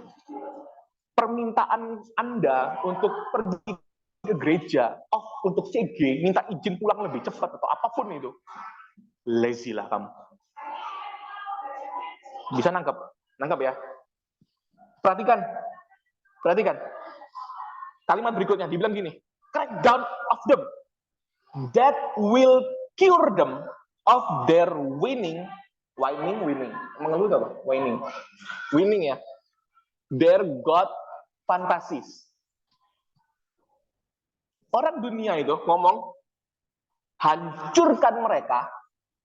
Permintaan Anda untuk pergi ke gereja, untuk CG, minta izin pulang lebih cepat atau apapun itu, lazy lah kamu. Bisa nangkap ya. Perhatikan. Kalimat berikutnya dibilang gini. Crack down of them, that will cure them of their winning. Mengeluh apa? Winning ya. Their God fantasies. Orang dunia itu ngomong, hancurkan mereka,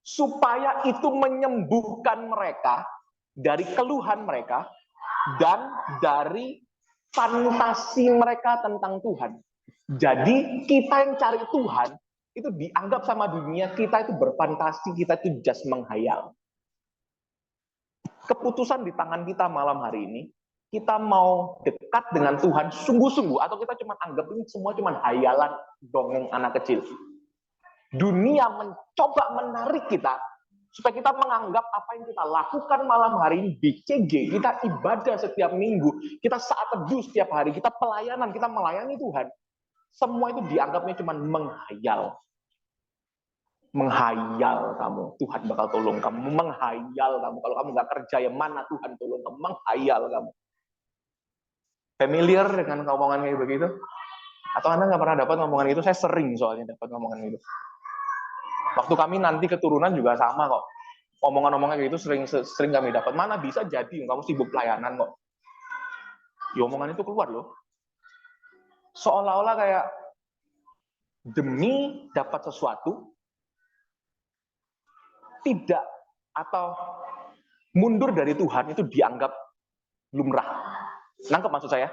supaya itu menyembuhkan mereka dari keluhan mereka, dan dari fantasi mereka tentang Tuhan. Jadi kita yang cari Tuhan itu dianggap sama dunia kita itu berfantasi, kita itu just menghayal. Keputusan di tangan kita malam hari ini, kita mau dekat dengan Tuhan sungguh-sungguh atau kita cuma anggap ini semua cuma hayalan dongeng anak kecil. Dunia mencoba menarik kita supaya kita menganggap apa yang kita lakukan malam hari ini di CG, kita ibadah setiap minggu, kita saat teduh setiap hari, kita pelayanan, kita melayani Tuhan. Semua itu dianggapnya cuma menghayal. Menghayal kamu, Tuhan bakal tolong kamu. Menghayal kamu, kalau kamu nggak kerja ya mana Tuhan tolong kamu. Menghayal kamu. Familiar dengan omongan kayak begitu? Atau Anda nggak pernah dapat omongan itu? Saya sering soalnya dapat omongan itu. Waktu kami nanti keturunan juga sama kok. Omongan-omongan kayak gitu sering kami dapat. Mana bisa jadi kamu sibuk pelayanan kok. Ya omongan itu keluar loh. Seolah-olah kayak demi dapat sesuatu tidak atau mundur dari Tuhan itu dianggap lumrah. Nangkep maksud saya?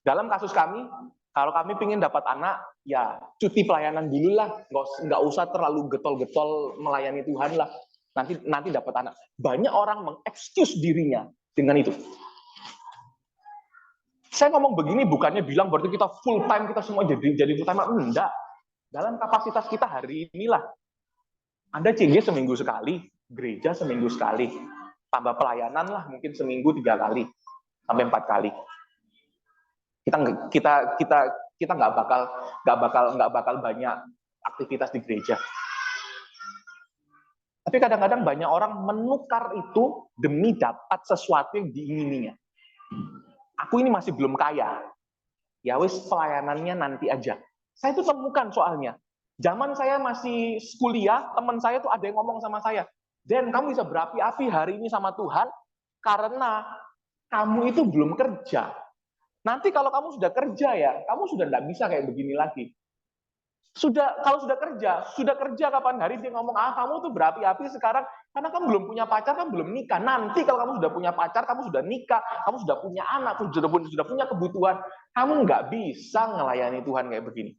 Dalam kasus kami, kalau kami ingin dapat anak, ya cuti pelayanan dulu lah, nggak usah terlalu getol-getol melayani Tuhan lah. Nanti dapat anak. Banyak orang mengexcuse dirinya dengan itu. Saya ngomong begini bukannya bilang berarti kita full time, kita semua jadi full time. Enggak. Dalam kapasitas kita hari inilah. Anda CG seminggu sekali, gereja seminggu sekali. Tambah pelayanan lah mungkin seminggu 3 kali sampai 4 kali. Kita nggak bakal banyak aktivitas di gereja. Tapi kadang-kadang banyak orang menukar itu demi dapat sesuatu yang diingininya. Aku ini masih belum kaya. Ya wis pelayanannya nanti aja. Saya itu temukan soalnya. Zaman saya masih kuliah, teman saya tuh ada yang ngomong sama saya, "Den, kamu bisa berapi-api hari ini sama Tuhan karena kamu itu belum kerja. Nanti kalau kamu sudah kerja ya, kamu sudah tidak bisa kayak begini lagi. Kalau sudah kerja kapan hari dia ngomong, kamu tuh berapi-api sekarang karena kamu belum punya pacar, kamu belum nikah. Nanti kalau kamu sudah punya pacar, kamu sudah nikah, kamu sudah punya anak, sudah punya kebutuhan, kamu nggak bisa ngelayani Tuhan kayak begini.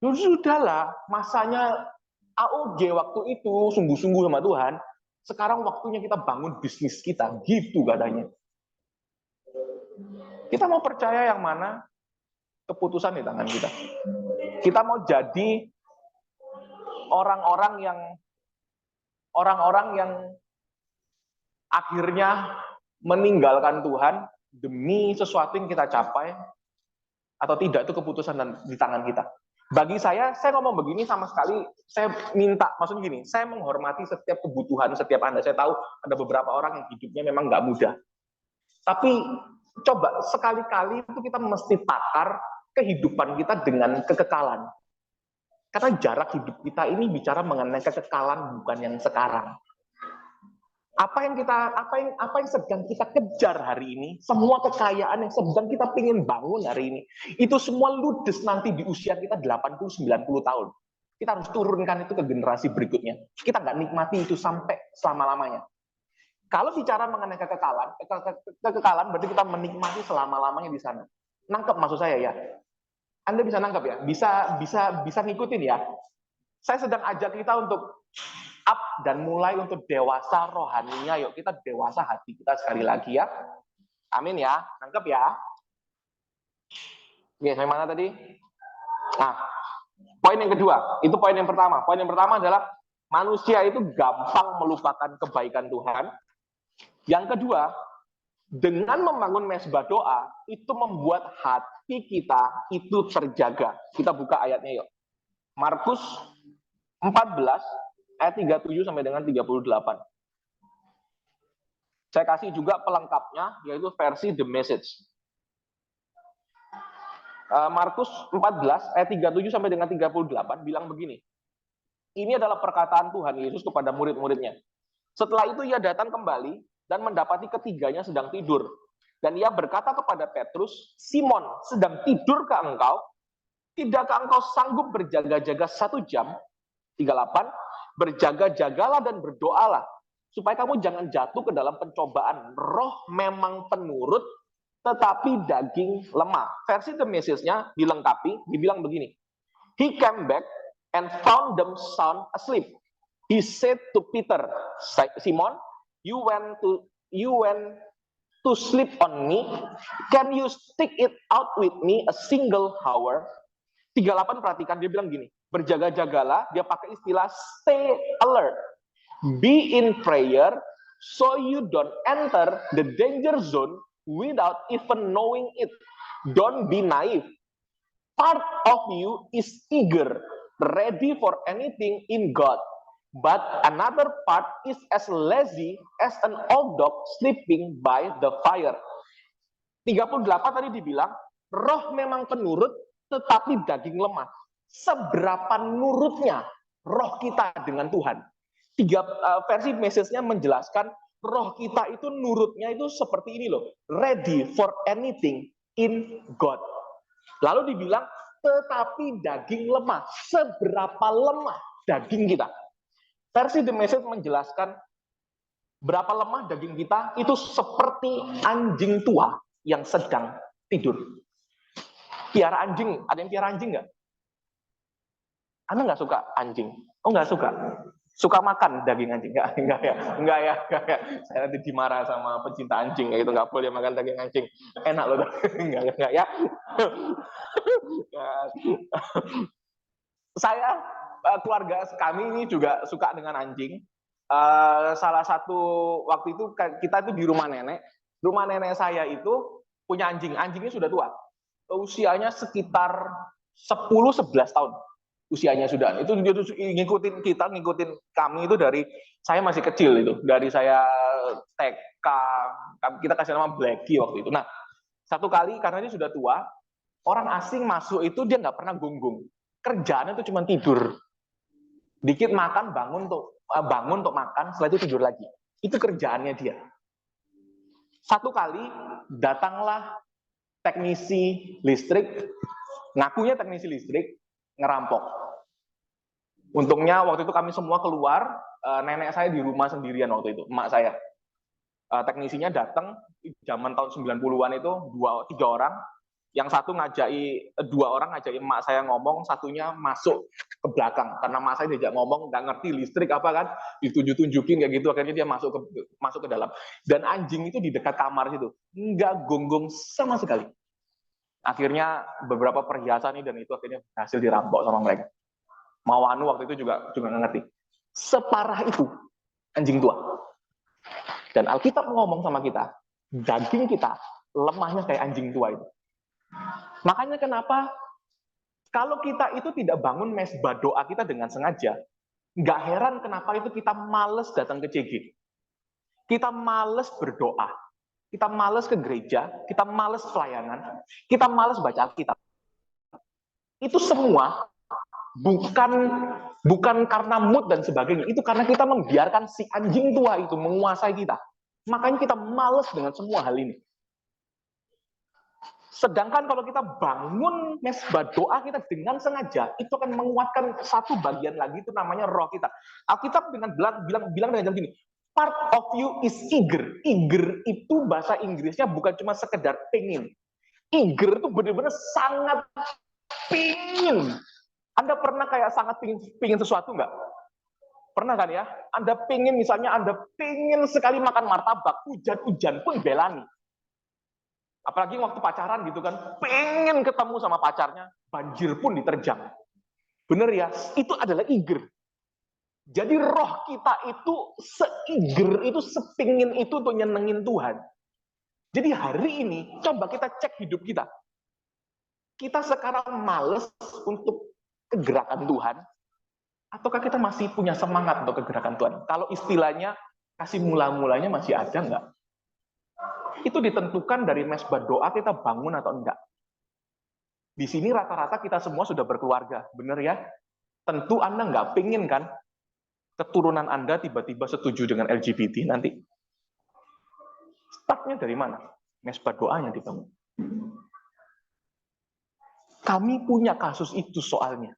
Sudahlah, masanya AOG waktu itu sungguh-sungguh sama Tuhan. Sekarang waktunya kita bangun bisnis kita, gitu katanya. Kita mau percaya yang mana? Keputusan di tangan kita. Kita mau jadi orang-orang yang akhirnya meninggalkan Tuhan demi sesuatu yang kita capai, atau tidak, itu keputusan di tangan kita. Bagi saya ngomong begini sama sekali, saya minta, maksudnya gini, saya menghormati setiap kebutuhan setiap Anda. Saya tahu ada beberapa orang yang hidupnya memang nggak mudah. Tapi coba sekali-kali itu kita mesti takar kehidupan kita dengan kekekalan. Karena jarak hidup kita ini bicara mengenai kekekalan, bukan yang sekarang. Apa yang sedang kita kejar hari ini, semua kekayaan yang sedang kita ingin bangun hari ini, itu semua ludes nanti di usia kita 80-90 tahun. Kita harus turunkan itu ke generasi berikutnya. Kita nggak nikmati itu sampai selama-lamanya. Kalau bicara mengenai kekekalan berarti kita menikmati selama-lamanya di sana. Nangkep maksud saya ya? Anda bisa nangkep ya? Bisa ngikutin ya? Saya sedang ajak kita untuk up dan mulai untuk dewasa rohaninya. Yuk kita dewasa hati kita sekali lagi ya. Amin ya. Nangkep ya? Oke, sampai mana tadi? Nah, poin yang kedua. Itu poin yang pertama. Poin yang pertama adalah manusia itu gampang melupakan kebaikan Tuhan. Yang kedua, dengan membangun mezbah doa, itu membuat hati kita itu terjaga. Kita buka ayatnya yuk. Markus 14 ayat 37 sampai dengan 38. Saya kasih juga pelengkapnya, yaitu versi The Message. Markus 14 ayat 37 sampai dengan 38 bilang begini. Ini adalah perkataan Tuhan Yesus kepada murid-muridnya. Setelah itu ia datang kembali dan mendapati ketiganya sedang tidur. Dan ia berkata kepada Petrus, Simon, sedang tidurkah engkau? Tidakkah engkau sanggup berjaga-jaga 1 jam? 38, berjaga-jagalah dan berdoalah, supaya kamu jangan jatuh ke dalam pencobaan. Roh memang penurut, tetapi daging lemah. Versi The Message-nya dilengkapi, dibilang begini. He came back and found them sound asleep. He said to Peter, Simon, you went to sleep on me. Can you stick it out with me a single hour? 38 perhatikan, dia bilang gini, berjaga-jagalah, dia pakai istilah stay alert. Be in prayer so you don't enter the danger zone without even knowing it. Don't be naive. Part of you is eager, ready for anything in God. But another part is as lazy as an old dog sleeping by the fire. 38 tadi dibilang, roh memang penurut, tetapi daging lemah. Seberapa nurutnya roh kita dengan Tuhan? Versi message-nya menjelaskan, roh kita itu nurutnya itu seperti ini loh. Ready for anything in God. Lalu dibilang, tetapi daging lemah. Seberapa lemah daging kita? Versi The Message menjelaskan berapa lemah daging kita itu seperti anjing tua yang sedang tidur. Piara anjing, ada yang piara anjing nggak? Anda nggak suka anjing? Oh nggak suka? Suka makan daging anjing? Enggak ya. Saya nanti dimarah sama pecinta anjing, itu nggak boleh makan daging anjing. Enak loh, enggak ya. Saya, keluarga kami ini juga suka dengan anjing. Salah satu waktu itu kita itu di rumah nenek. Rumah nenek saya itu punya anjing. Anjingnya sudah tua. Usianya sekitar 10-11 tahun. Usianya sudah. Itu ngikutin kami itu dari saya masih kecil itu. Dari saya TK, kita kasih nama Blacky waktu itu. Nah, satu kali karena dia sudah tua, orang asing masuk itu dia nggak pernah gonggong. Kerjaannya itu cuma tidur. Dikit makan, bangun untuk makan, setelah itu tidur lagi. Itu kerjaannya dia. Satu kali datanglah teknisi listrik, ngakunya teknisi listrik, ngerampok. Untungnya waktu itu kami semua keluar, nenek saya di rumah sendirian waktu itu, emak saya. Teknisinya datang, zaman tahun 90-an itu, 2-3 orang, yang satu ngajai, 2 orang ngajai emak saya ngomong, satunya masuk ke belakang, karena emak saya diajak ngomong, nggak ngerti listrik apa kan, ditunjuk-tunjukin kayak gitu, akhirnya dia masuk ke dalam. Dan anjing itu di dekat kamar situ, nggak gonggong sama sekali. Akhirnya beberapa perhiasan ini dan itu akhirnya berhasil dirampok sama mereka. Mawanu waktu itu juga nggak ngerti. Separah itu anjing tua. Dan Alkitab ngomong sama kita, daging kita lemahnya kayak anjing tua itu. Makanya kenapa kalau kita itu tidak bangun mesbah doa kita dengan sengaja, nggak heran kenapa itu kita males datang ke CG. Kita males berdoa, kita males ke gereja, kita males pelayanan, kita males baca Alkitab. Itu semua bukan karena mood dan sebagainya, itu karena kita membiarkan si anjing tua itu menguasai kita. Makanya kita males dengan semua hal ini. Sedangkan kalau kita bangun mesbah doa kita dengan sengaja, itu akan menguatkan satu bagian lagi, itu namanya roh kita. Alkitab dengan bilang dengan gini, part of you is eager. Eager itu bahasa Inggrisnya bukan cuma sekedar pengen. Eager itu benar-benar sangat pingin. Anda pernah kayak sangat pingin sesuatu nggak? Pernah kan ya? Anda pingin, misalnya Anda pingin sekali makan martabak, hujan-hujan pun belani. Apalagi waktu pacaran gitu kan, pengen ketemu sama pacarnya, banjir pun diterjang. Bener ya? Itu adalah eager. Jadi roh kita itu se-eager, itu sepingin itu untuk nyenengin Tuhan. Jadi hari ini, coba kita cek hidup kita. Kita sekarang males untuk kegerakan Tuhan, ataukah kita masih punya semangat untuk kegerakan Tuhan? Kalau istilahnya, kasih mula-mulanya masih ada nggak? Itu ditentukan dari mesbah doa kita bangun atau enggak. Di sini rata-rata kita semua sudah berkeluarga, bener ya? Tentu Anda nggak pingin kan, keturunan Anda tiba-tiba setuju dengan LGBT nanti. Startnya dari mana? Mesbah doanya dibangun. Kami punya kasus itu soalnya.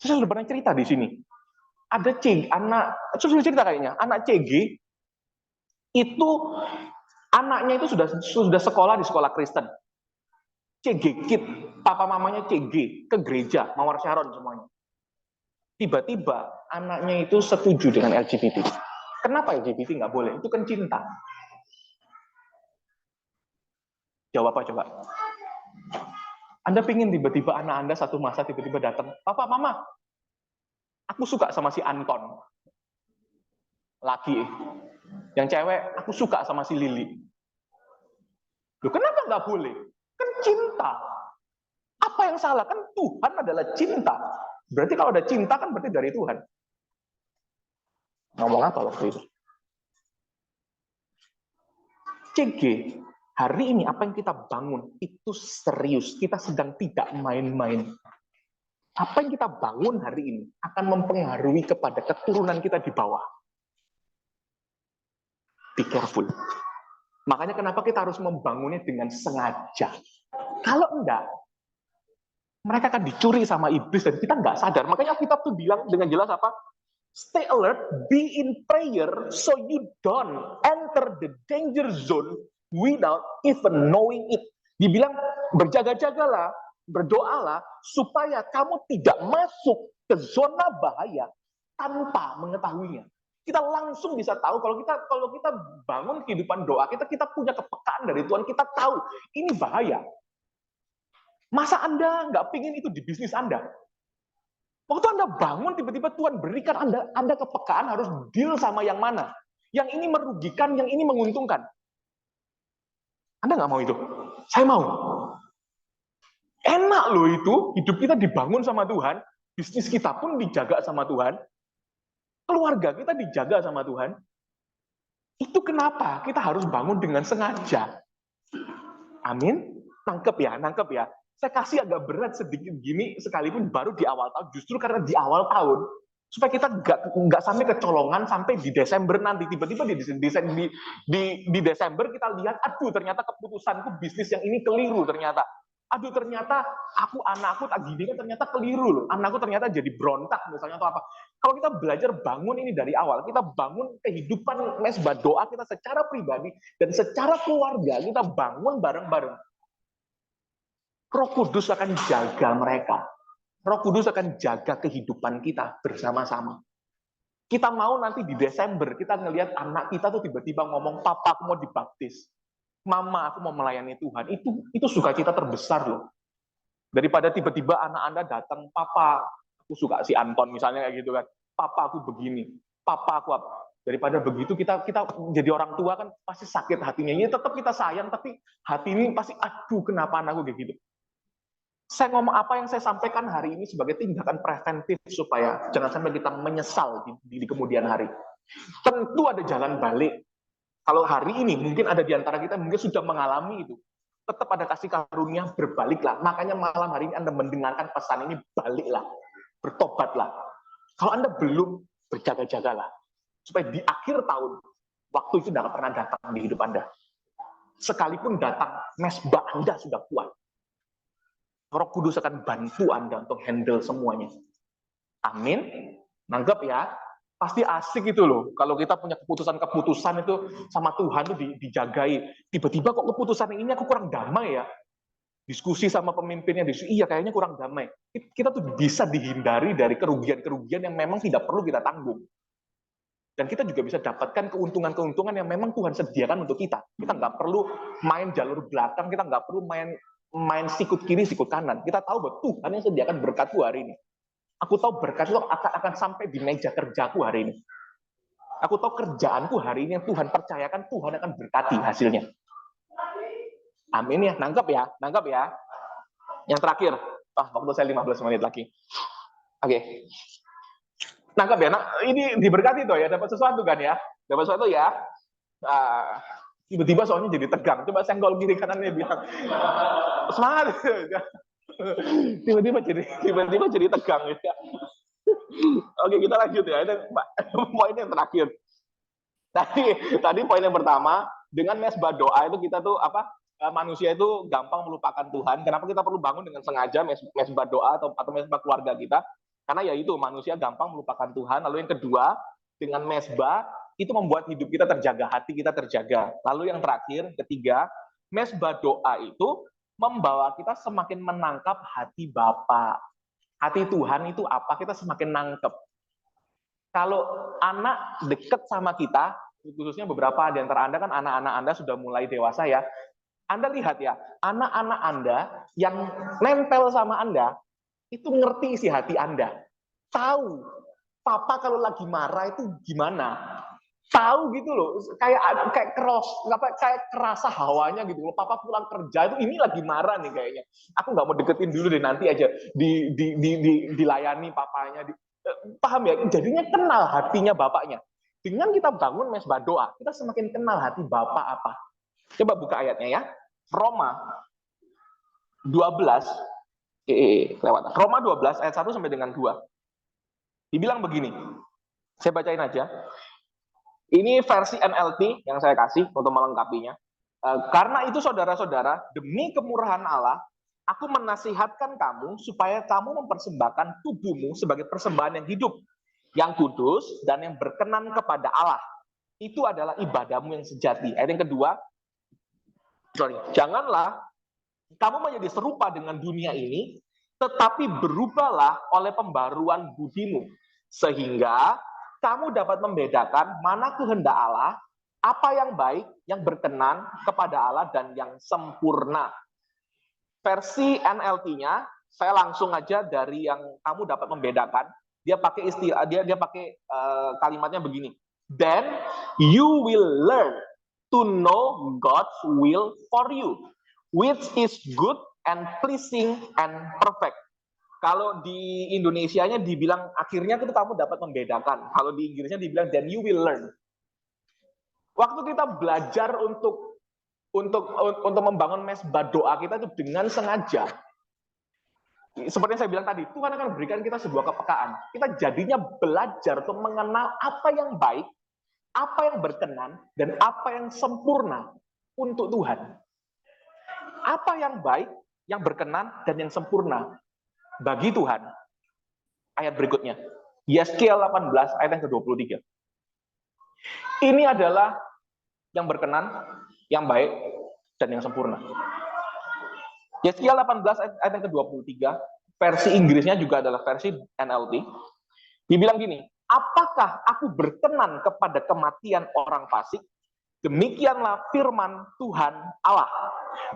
Saya sudah pernah cerita di sini. Ada sudah cerita kayaknya, anak CG itu anaknya itu sudah sekolah di sekolah Kristen. CG Kid, papa mamanya CG ke gereja Mawar Sharon semuanya. Tiba-tiba anaknya itu setuju dengan LGBT. Kenapa LGBT nggak boleh? Itu kan cinta. Jawab apa coba? Anda pingin tiba-tiba anak Anda satu masa tiba-tiba datang, Papa, Mama, aku suka sama si Anton. Laki. Yang cewek, aku suka sama si Lili. Loh, kenapa nggak boleh? Kan cinta. Apa yang salah? Kan Tuhan adalah cinta. Berarti kalau ada cinta kan berarti dari Tuhan. Ngomong apa waktu itu? CG, hari ini apa yang kita bangun itu serius. Kita sedang tidak main-main. Apa yang kita bangun hari ini akan mempengaruhi kepada keturunan kita di bawah. Be careful. Makanya kenapa kita harus membangunnya dengan sengaja. Kalau enggak, mereka akan dicuri sama iblis dan kita nggak sadar. Makanya kita tuh bilang dengan jelas apa? Stay alert, be in prayer, so you don't enter the danger zone without even knowing it. Dibilang berjaga-jagalah, berdoalah, supaya kamu tidak masuk ke zona bahaya tanpa mengetahuinya. Kita langsung bisa tahu kalau kita bangun kehidupan doa kita punya kepekaan dari Tuhan, kita tahu ini bahaya. Masa Anda nggak pingin itu di bisnis Anda? Waktu Anda bangun, tiba-tiba Tuhan berikan Anda kepekaan harus deal sama yang mana. Yang ini merugikan, yang ini menguntungkan. Anda nggak mau itu? Saya mau. Enak loh itu, hidup kita dibangun sama Tuhan, bisnis kita pun dijaga sama Tuhan, keluarga kita dijaga sama Tuhan. Itu kenapa kita harus bangun dengan sengaja. Amin? Nangkep ya. Saya kasih agak berat sedikit gini sekalipun baru di awal tahun. Justru karena di awal tahun, Supaya kita nggak sampai kecolongan sampai di Desember nanti, tiba-tiba di Desember kita lihat, aduh ternyata keputusanku bisnis yang ini keliru ternyata. Aduh ternyata anakku tak gini kan ternyata keliru loh. Anakku ternyata jadi berontak misalnya atau apa. Kalau kita belajar bangun ini dari awal, kita bangun kehidupan mesbah doa kita secara pribadi dan secara keluarga, kita bangun bareng-bareng. Roh Kudus akan jaga mereka. Roh Kudus akan jaga kehidupan kita bersama-sama. Kita mau nanti di Desember, kita ngelihat anak kita tuh tiba-tiba ngomong, papa aku mau dibaptis. Mama aku mau melayani Tuhan. Itu sukacita terbesar loh. Daripada tiba-tiba anak Anda datang, papa aku suka si Anton misalnya kayak gitu kan. Papa aku begini, papa aku apa. Daripada begitu kita jadi orang tua kan pasti sakit hatinya. Ini tetap kita sayang, tapi hati ini pasti aduh kenapa anakku kayak gitu. Saya ngomong apa yang saya sampaikan hari ini sebagai tindakan preventif supaya jangan sampai kita menyesal di kemudian hari. Tentu ada jalan balik. Kalau hari ini mungkin ada di antara kita mungkin sudah mengalami itu. Tetap ada kasih karunia, berbaliklah. Makanya malam hari ini Anda mendengarkan pesan ini, baliklah. Bertobatlah. Kalau Anda belum, berjaga-jagalah. Supaya di akhir tahun, waktu itu tidak pernah datang di hidup Anda. Sekalipun datang, mesbah Anda sudah kuat. Roh Kudus akan bantu Anda untuk handle semuanya. Amin. Nanggap ya. Pasti asik itu loh. Kalau kita punya keputusan-keputusan itu sama Tuhan itu dijagai. Tiba-tiba kok keputusan ini aku kurang damai ya. Diskusi sama pemimpinnya, iya kayaknya kurang damai. Kita tuh bisa dihindari dari kerugian-kerugian yang memang tidak perlu kita tanggung. Dan kita juga bisa dapatkan keuntungan-keuntungan yang memang Tuhan sediakan untuk kita. Kita nggak perlu main jalur belakang, kita nggak perlu main sikut kiri, sikut kanan. Kita tahu bahwa Tuhan yang sediakan berkatku hari ini. Aku tahu berkat itu akan sampai di meja kerjaku hari ini. Aku tahu kerjaanku hari ini yang Tuhan percayakan, Tuhan akan berkati hasilnya. Amin ya, nangkep ya, nangkep ya. Yang terakhir, waktu saya 15 menit lagi. Oke. Nangkep ya, ini diberkati tuh ya, dapat sesuatu kan ya. Dapat sesuatu ya. Tiba-tiba soalnya jadi tegang. Coba senggol kiri kanannya bilang, semangat. Tiba-tiba jadi tegang ya. Oke, kita lanjut ya. Ini poin yang terakhir. Tadi poin yang pertama, dengan mesbah doa itu kita tuh manusia itu gampang melupakan Tuhan. Kenapa kita perlu bangun dengan sengaja mesbah doa atau mesbah keluarga kita? Karena ya itu manusia gampang melupakan Tuhan. Lalu yang kedua, dengan mesbah itu membuat hidup kita terjaga, hati kita terjaga. Lalu yang terakhir, ketiga, mesbah doa itu membawa kita semakin menangkap hati Bapa. Hati Tuhan itu apa? Kita semakin nangkep. Kalau anak deket sama kita, khususnya beberapa di antara Anda kan anak-anak Anda sudah mulai dewasa ya. Anda lihat ya, anak-anak Anda yang nempel sama Anda, itu ngerti isi hati Anda. Tahu, Papa kalau lagi marah itu gimana. Tahu gitu loh, kayak kerasa hawanya gitu loh. Papa pulang kerja itu ini lagi marah nih kayaknya. Aku nggak mau deketin dulu deh, nanti aja dilayani papanya. Paham ya? Jadinya kenal hatinya bapaknya. Dengan kita bangun mesbah doa, kita semakin kenal hati bapak apa. Coba buka ayatnya ya. Roma 12 Roma 12 ayat 1 sampai dengan 2. Dibilang begini. Saya bacain aja. Ini versi NLT yang saya kasih untuk melengkapinya. Karena itu saudara-saudara, demi kemurahan Allah, aku menasihatkan kamu supaya kamu mempersembahkan tubuhmu sebagai persembahan yang hidup, yang kudus, dan yang berkenan kepada Allah. Itu adalah ibadahmu yang sejati. Ayat yang kedua, janganlah kamu menjadi serupa dengan dunia ini, tetapi berubahlah oleh pembaruan budimu, sehingga kamu dapat membedakan mana kehendak Allah, apa yang baik, yang berkenan kepada Allah, dan yang sempurna. Versi NLT-nya, saya langsung aja dari yang kamu dapat membedakan. Dia pakai istilah, dia pakai kalimatnya begini. Then you will learn to know God's will for you, which is good and pleasing and perfect. Kalau di Indonesianya dibilang akhirnya itu kamu dapat membedakan. Kalau di Inggrisnya dibilang then you will learn. Waktu kita belajar untuk membangun mesbah doa kita itu dengan sengaja. Seperti yang saya bilang tadi, Tuhan akan berikan kita sebuah kepekaan. Kita jadinya belajar untuk mengenal apa yang baik, apa yang berkenan, dan apa yang sempurna untuk Tuhan. Apa yang baik, yang berkenan, dan yang sempurna bagi Tuhan. Ayat berikutnya, Yeskiel 18 ayat yang ke-23. Ini adalah yang berkenan, yang baik, dan yang sempurna. Yeskiel 18 ayat yang ke-23, versi Inggrisnya juga adalah versi NLT. Dibilang gini, apakah aku berkenan kepada kematian orang fasik? Demikianlah firman Tuhan Allah.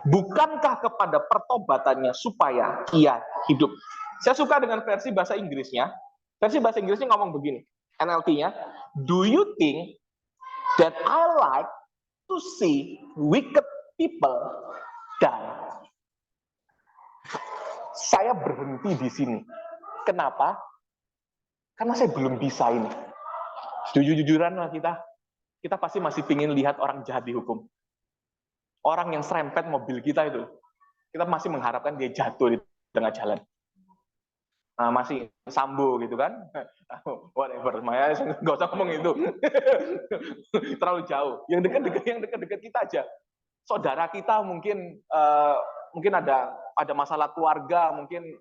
Bukankah kepada pertobatannya supaya ia hidup? Saya suka dengan versi bahasa Inggrisnya. Versi bahasa Inggrisnya ngomong begini, NLT-nya, do you think that I like to see wicked people die? Saya berhenti di sini. Kenapa? Karena saya belum bisa ini. Jujur-jujuran lah kita pasti masih pingin lihat orang jahat dihukum. Orang yang serempet mobil kita itu, kita masih mengharapkan dia jatuh di tengah jalan. Masih Sambo gitu kan, whatever, Maya nggak usah ngomong itu, terlalu jauh. Yang dekat-dekat kita aja, saudara kita mungkin ada masalah keluarga, mungkin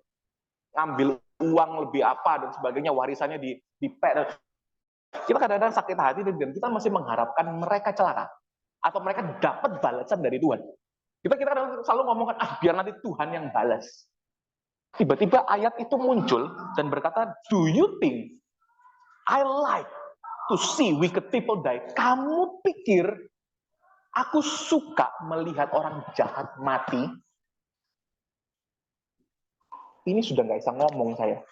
ngambil uang lebih apa dan sebagainya, warisannya di pet. Kita kadang-kadang sakit hati dan kita masih mengharapkan mereka celaka atau mereka dapat balasan dari Tuhan. Kita kadang selalu ngomongkan, biar nanti Tuhan yang balas. Tiba-tiba ayat itu muncul dan berkata, do you think I like to see wicked people die? Kamu pikir aku suka melihat orang jahat mati? Ini sudah nggak bisa ngomong saya.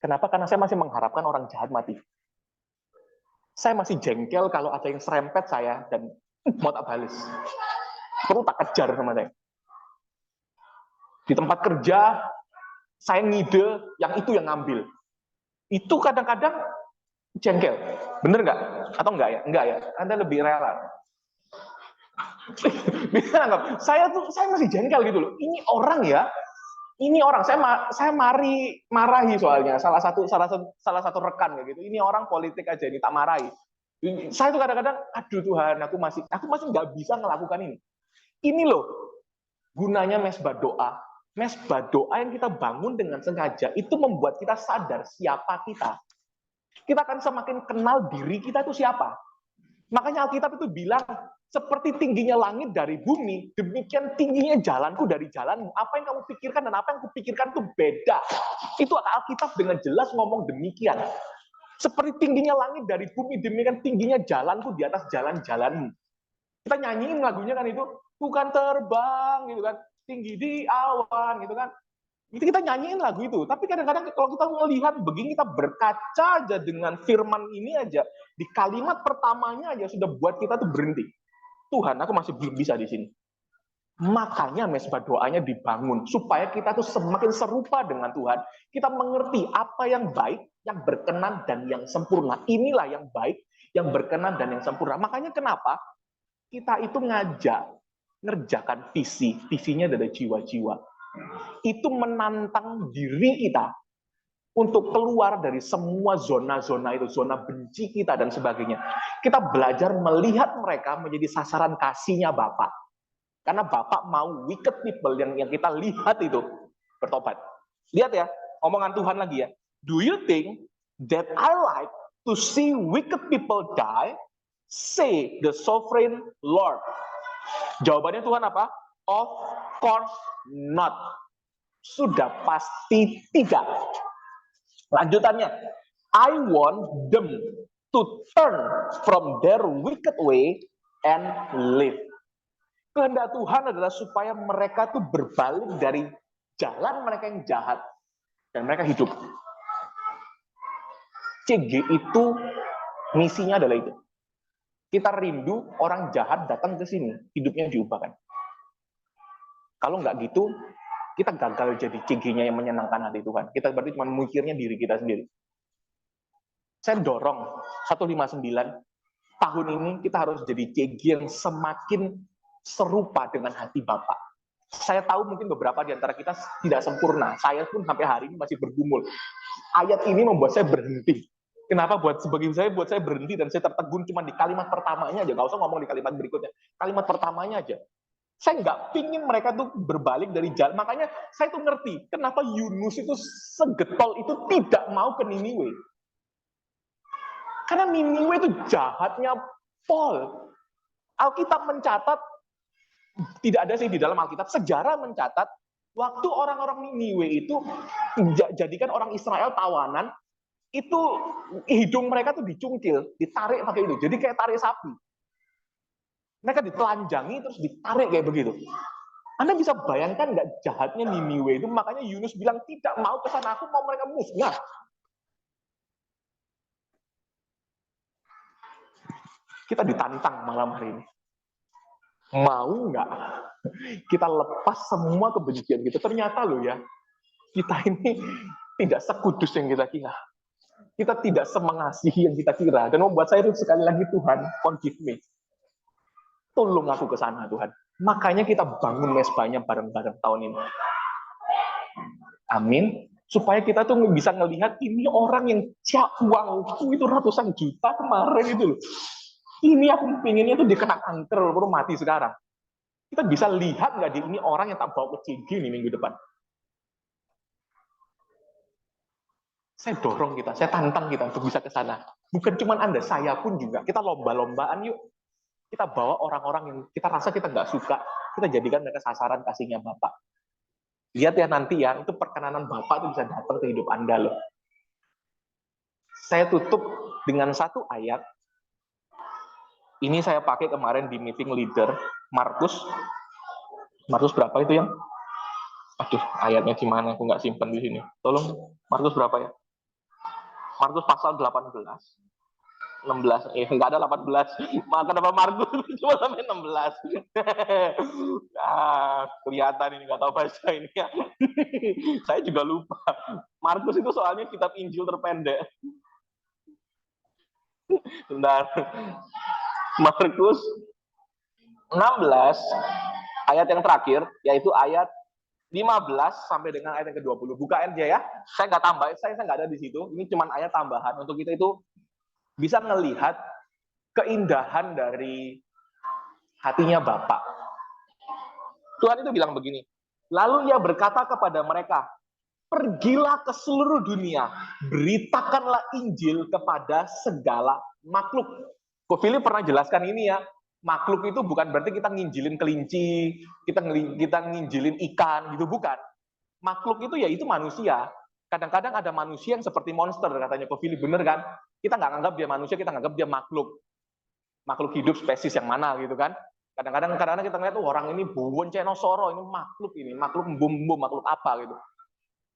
Kenapa? Karena saya masih mengharapkan orang jahat mati. Saya masih jengkel kalau ada yang serempet saya dan mau tak balas. Perlu tak kejar sama saya. Di tempat kerja, saya ngide, yang itu yang ngambil. Itu kadang-kadang jengkel. Bener nggak? Atau enggak ya? Enggak ya? Anda lebih rela. Bisa nggak? Saya masih jengkel gitu loh. Ini orang ya, saya marahi soalnya salah satu rekan kayak gitu. Ini orang politik aja ini tak marahi. Saya tuh kadang-kadang, aduh Tuhan, aku masih nggak bisa melakukan ini. Ini loh gunanya mesbah doa. Mesbah doa yang kita bangun dengan sengaja itu membuat kita sadar siapa kita. Kita akan semakin kenal diri kita itu siapa. Makanya Alkitab itu bilang, seperti tingginya langit dari bumi, demikian tingginya jalanku dari jalanmu. Apa yang kamu pikirkan dan apa yang kupikirkan itu beda. Itu Alkitab dengan jelas ngomong demikian. Seperti tingginya langit dari bumi, demikian tingginya jalanku di atas jalan-jalanmu. Kita nyanyiin lagunya kan itu, bukan terbang gitu kan, tinggi di awan gitu kan. Itu kita nyanyiin lagu itu. Tapi kadang-kadang kalau kita melihat begini, kita berkaca aja dengan firman ini aja, di kalimat pertamanya aja sudah buat kita tuh berhenti. Tuhan, aku masih belum bisa di sini. Makanya mesbah doanya dibangun supaya kita tuh semakin serupa dengan Tuhan. Kita mengerti apa yang baik, yang berkenan dan yang sempurna. Inilah yang baik, yang berkenan dan yang sempurna. Makanya kenapa kita itu ngerjakan visi. Visinya adalah jiwa-jiwa. Itu menantang diri kita untuk keluar dari semua zona-zona itu, zona benci kita dan sebagainya. Kita belajar melihat mereka menjadi sasaran kasihnya Bapak. Karena Bapak mau wicked people yang kita lihat itu bertobat. Lihat ya, omongan Tuhan lagi ya. Do you think that I like to see wicked people die? Say the sovereign Lord. Jawabannya Tuhan apa? Of course not. Sudah pasti tidak. Lanjutannya, I want them to turn from their wicked way and live. Kehendak Tuhan adalah supaya mereka tuh berbalik dari jalan mereka yang jahat dan mereka hidup. CG itu misinya adalah itu. Kita rindu orang jahat datang ke sini, hidupnya diubahkan. Kalau nggak gitu, kita gagal jadi CG-nya yang menyenangkan hati Tuhan. Kita berarti cuma mikirnya diri kita sendiri. Saya dorong 159, tahun ini kita harus jadi CG yang semakin serupa dengan hati Bapak. Saya tahu mungkin beberapa di antara kita tidak sempurna. Saya pun sampai hari ini masih bergumul. Ayat ini membuat saya berhenti. Kenapa buat saya berhenti dan saya tertegun cuma di kalimat pertamanya aja. Nggak usah ngomong di kalimat berikutnya. Kalimat pertamanya aja. Saya nggak pingin mereka tuh berbalik dari jalan. Makanya saya tuh ngerti kenapa Yunus itu segetol itu tidak mau ke Niniwe. Karena Niniwe itu jahatnya Paul. Alkitab mencatat, tidak ada sih di dalam Alkitab, sejarah mencatat, waktu orang-orang Niniwe itu jadikan orang Israel tawanan, itu hidung mereka tuh dicungkil, ditarik pakai itu. Jadi kayak tarik sapi. Mereka ditelanjangi terus ditarik kayak begitu. Anda bisa bayangkan nggak jahatnya Niniwe itu? Makanya Yunus bilang tidak mau ke sana, aku mau mereka musnah. Kita ditantang malam hari ini. Mau nggak kita lepas semua kebencian kita? Ternyata loh ya, kita ini tidak sekudus yang kita kira. Kita tidak semengasihi yang kita kira. Dan membuat saya itu sekali lagi, Tuhan, forgive me. Tolong aku ke sana, Tuhan. Makanya kita bangun mesbahnya bareng-bareng tahun ini. Amin. Supaya kita tuh bisa ngelihat ini orang yang uangku itu ratusan juta kemarin itu loh. Ini aku pinginnya tuh dikena kanker, baru mati sekarang. Kita bisa lihat nggak di ini orang yang tak bawa ke CG nih minggu depan. Saya dorong kita, saya tantang kita untuk bisa ke sana. Bukan cuma Anda, saya pun juga. Kita lomba-lombaan yuk. Kita bawa orang-orang yang kita rasa kita nggak suka, kita jadikan mereka sasaran kasihnya Bapak. Lihat ya nanti ya, itu perkenanan Bapak itu bisa datang ke hidup Anda loh. Saya tutup dengan satu ayat. Ini saya pakai kemarin di meeting leader, Markus berapa itu yang? Aduh, ayatnya gimana? Aku nggak simpen di sini. Tolong, Markus berapa ya? Markus pasal 18. 16, nggak ada 18. Maka kenapa Markus cuma sampai 16? Nah, kelihatan ini nggak tahu bahasa ini ya. Saya juga lupa. Markus itu soalnya kitab Injil terpendek. Bentar. Markus 16 ayat yang terakhir, yaitu ayat 15 sampai dengan ayat yang ke-20. Buka aja ya. Saya nggak tambah, saya nggak ada di situ. Ini cuma ayat tambahan untuk kita itu bisa melihat keindahan dari hatinya Bapa. Tuhan itu bilang begini, lalu ia berkata kepada mereka, pergilah ke seluruh dunia, beritakanlah Injil kepada segala makhluk. Ko Philip pernah jelaskan ini ya, makhluk itu bukan berarti kita nginjilin kelinci, kita nginjilin ikan, gitu, bukan. Makhluk itu ya itu manusia. Kadang-kadang ada manusia yang seperti monster, katanya Ko Philip, bener kan? Kita nggak anggap dia manusia, kita nganggap dia makhluk. Makhluk hidup spesies yang mana gitu kan. Kadang-kadang kita ngeliat orang ini Boncenosaurus, ini makhluk bumbu, makhluk apa gitu.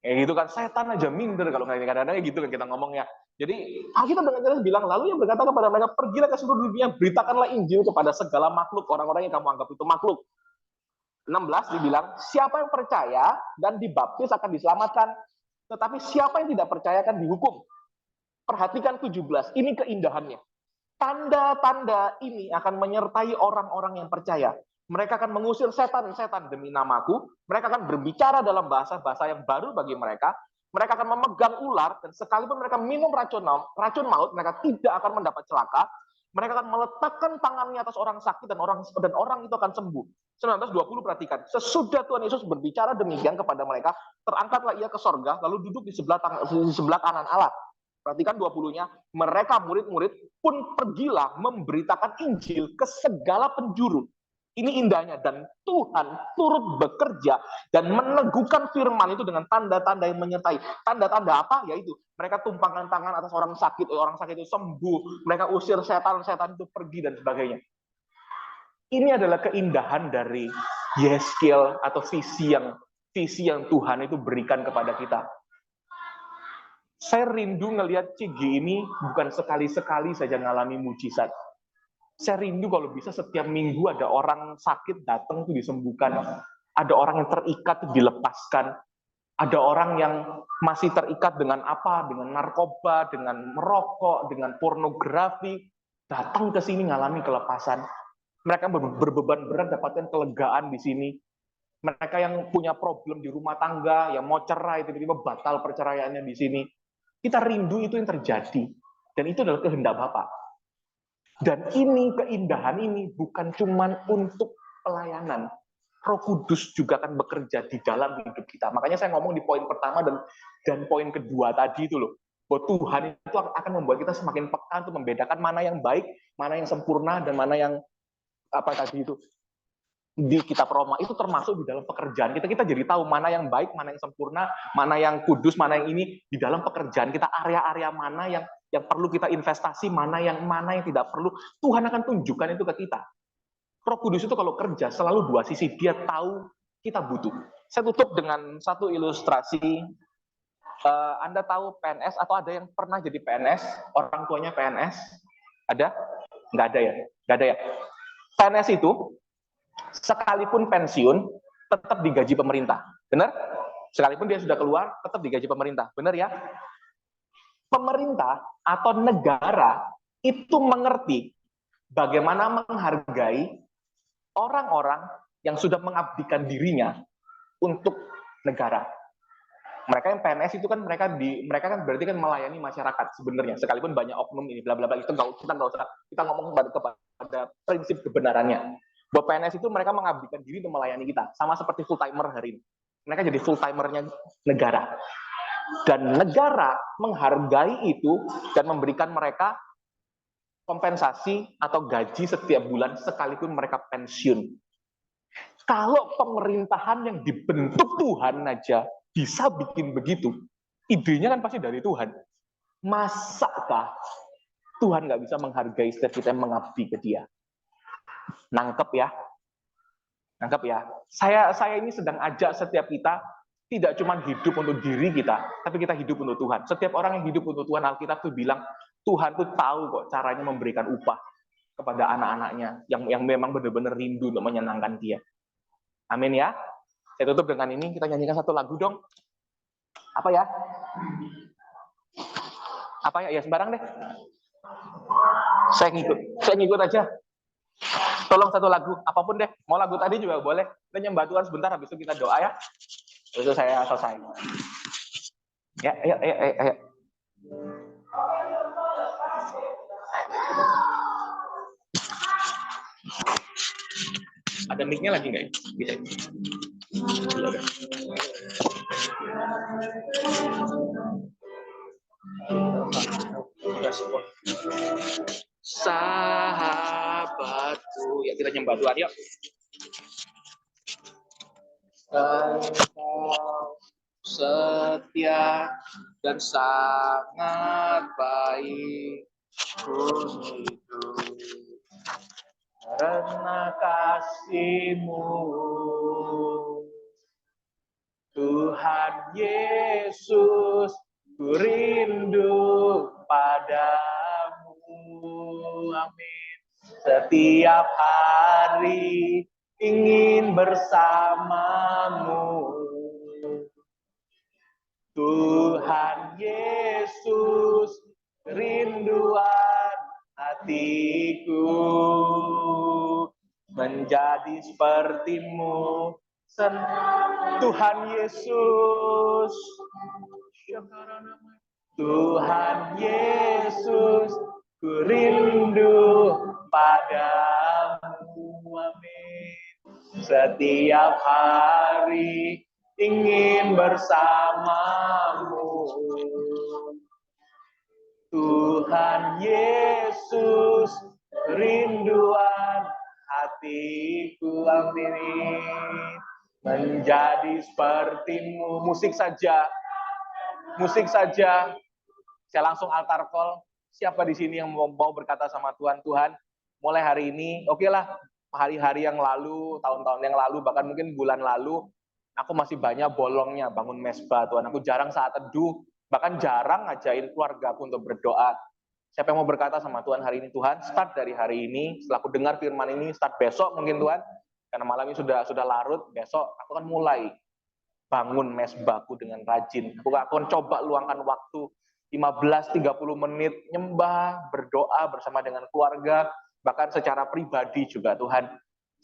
Kayak gitu kan, setan aja minder kalau nggak, kadang-kadang gitu kan kita ngomongnya. Jadi kita dengan jelas bilang, lalu yang berkata kepada mereka, pergilah ke seluruh dunia, beritakanlah Injil kepada segala makhluk, orang-orang yang kamu anggap itu makhluk. 16 dibilang, siapa yang percaya dan dibaptis akan diselamatkan, tetapi siapa yang tidak percaya akan dihukum. Perhatikan 17, ini keindahannya. Tanda-tanda ini akan menyertai orang-orang yang percaya. Mereka akan mengusir setan-setan demi namaku. Mereka akan berbicara dalam bahasa-bahasa yang baru bagi mereka. Mereka akan memegang ular, dan sekalipun mereka minum racun maut, mereka tidak akan mendapat celaka. Mereka akan meletakkan tangannya atas orang sakit, dan orang itu akan sembuh. 19:20 perhatikan. Sesudah Tuhan Yesus berbicara demikian kepada mereka, terangkatlah ia ke sorga, lalu duduk di sebelah kanan Allah. Perhatikan 20-nya, mereka murid-murid pun pergilah memberitakan Injil ke segala penjuru. Ini indahnya, dan Tuhan turut bekerja dan meneguhkan firman itu dengan tanda-tanda yang menyertai. Tanda-tanda apa? Yaitu mereka tumpangkan tangan atas orang sakit itu sembuh, mereka usir setan-setan itu pergi dan sebagainya. Ini adalah keindahan dari Yeskiel atau visi yang Tuhan itu berikan kepada kita. Saya rindu ngelihat CG ini bukan sekali-sekali saja ngalami mujizat. Saya rindu kalau bisa setiap minggu ada orang sakit datang tuh disembuhkan. Ada orang yang terikat tuh dilepaskan. Ada orang yang masih terikat dengan apa? Dengan narkoba, dengan merokok, dengan pornografi. Datang ke sini ngalami kelepasan. Mereka berbeban berat dapatkan kelegaan di sini. mereka yang punya problem di rumah tangga, yang mau cerai, tiba-tiba batal perceraiannya di sini. Kita rindu itu yang terjadi. Dan itu adalah kehendak Bapa. Dan ini, keindahan ini bukan cuma untuk pelayanan. Roh Kudus juga akan bekerja di dalam hidup kita. Makanya saya ngomong di poin pertama dan poin kedua tadi itu loh. Bahwa Tuhan itu akan membuat kita semakin peka untuk membedakan mana yang baik, mana yang sempurna, dan mana yang apa tadi itu di kitab Roma itu termasuk di dalam pekerjaan kita. Kita jadi tahu mana yang baik, mana yang sempurna, mana yang kudus, mana yang ini di dalam pekerjaan kita. Area-area mana yang perlu kita investasi, mana yang tidak perlu. Tuhan akan tunjukkan itu ke kita. Roh Kudus itu kalau kerja selalu dua sisi. Dia tahu kita butuh. Saya tutup dengan satu ilustrasi. Anda tahu PNS atau ada yang pernah jadi PNS? Orang tuanya PNS? Ada? Nggak ada ya? Nggak ada ya? PNS itu sekalipun pensiun, tetap digaji pemerintah. Benar? Sekalipun dia sudah keluar, tetap digaji pemerintah. Benar ya? Pemerintah atau negara itu mengerti bagaimana menghargai orang-orang yang sudah mengabdikan dirinya untuk negara. Mereka yang PNS itu kan mereka kan berarti kan melayani masyarakat sebenarnya. Sekalipun banyak oknum ini bla bla bla itu kita nggak usah, kita ngomong kepada prinsip kebenarannya. Bahwa PNS itu mereka mengabdikan diri untuk melayani kita, sama seperti full timer hari ini. Mereka jadi full timernya negara. Dan negara menghargai itu dan memberikan mereka kompensasi atau gaji setiap bulan sekalipun mereka pensiun. Kalau pemerintahan yang dibentuk Tuhan aja bisa bikin begitu, idenya kan pasti dari Tuhan. Masakah Tuhan nggak bisa menghargai setiap kita yang mengabdi ke Dia? Nangkep ya? Nangkep ya? Saya ini sedang ajak setiap kita tidak cuma hidup untuk diri kita, tapi kita hidup untuk Tuhan. Setiap orang yang hidup untuk Tuhan, Alkitab tuh bilang, Tuhan tuh tahu kok caranya memberikan upah kepada anak-anaknya yang memang benar-benar rindu untuk menyenangkan Dia. Amin ya. Saya tutup dengan ini, kita nyanyikan satu lagu dong. Apa ya? Apa ya? Ya sembarang deh. Saya ngikut aja. Tolong satu lagu, apapun deh. Mau lagu tadi juga boleh. Kita nyembah Tuhan sebentar, habis itu kita doa ya. Habis itu saya selesai. Ya, ayo. Ada mic-nya lagi nggak ya? Bisa. Sahabatku, ya kita nyembah Tuhan yuk. Engkau setia dan sangat baik hidup karena kasih-Mu. Tuhan Yesus, ku rindu padamu. Amin. Setiap hari ingin bersamamu. Tuhan Yesus, rinduan hatiku menjadi seperti-Mu. Tuhan Yesus, Tuhan Yesus, ku rindu padamu. Amin. Setiap hari ingin bersamamu. Tuhan Yesus, rinduan hatiku. Amin. Menjadi seperti-Mu. Musik saja. Saya langsung altar call. Siapa di sini yang mau berkata sama Tuhan, Tuhan, mulai hari ini, oke lah, hari-hari yang lalu, tahun-tahun yang lalu, bahkan mungkin bulan lalu, aku masih banyak bolongnya bangun mesbah, Tuhan. Aku jarang saat teduh, bahkan jarang ngajain keluarga aku untuk berdoa. Siapa yang mau berkata sama Tuhan hari ini, Tuhan, start dari hari ini, setelah aku dengar firman ini, start besok mungkin Tuhan, karena malam ini sudah larut, besok aku akan mulai bangun mesbahku dengan rajin. Aku akan coba luangkan waktu 15-30 menit nyembah, berdoa bersama dengan keluarga, bahkan secara pribadi juga Tuhan.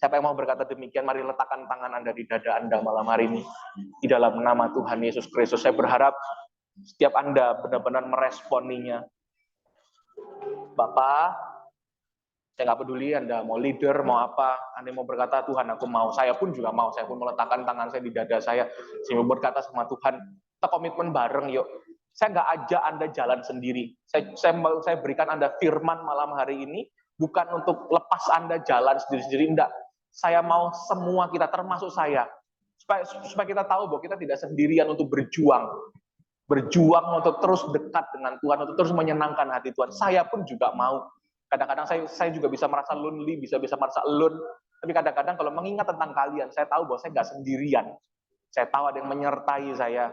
Siapa yang mau berkata demikian, mari letakkan tangan Anda di dada Anda malam hari ini. Di dalam nama Tuhan Yesus Kristus, saya berharap setiap Anda benar-benar meresponinya. Bapak, saya nggak peduli Anda mau leader, mau apa. Anda mau berkata, Tuhan aku mau. Saya pun juga mau. Saya pun meletakkan tangan saya di dada saya. Saya berkata sama Tuhan, kita komitmen bareng yuk. Saya nggak ajak Anda jalan sendiri. Saya berikan Anda firman malam hari ini, bukan untuk lepas Anda jalan sendiri-sendiri. Enggak. Saya mau semua kita, termasuk saya. Supaya kita tahu bahwa kita tidak sendirian untuk berjuang. Berjuang untuk terus dekat dengan Tuhan, untuk terus menyenangkan hati Tuhan. Saya pun juga mau. Kadang-kadang saya juga bisa merasa lonely, bisa merasa alone. Tapi kadang-kadang kalau mengingat tentang kalian, saya tahu bahwa saya nggak sendirian. Saya tahu ada yang menyertai saya.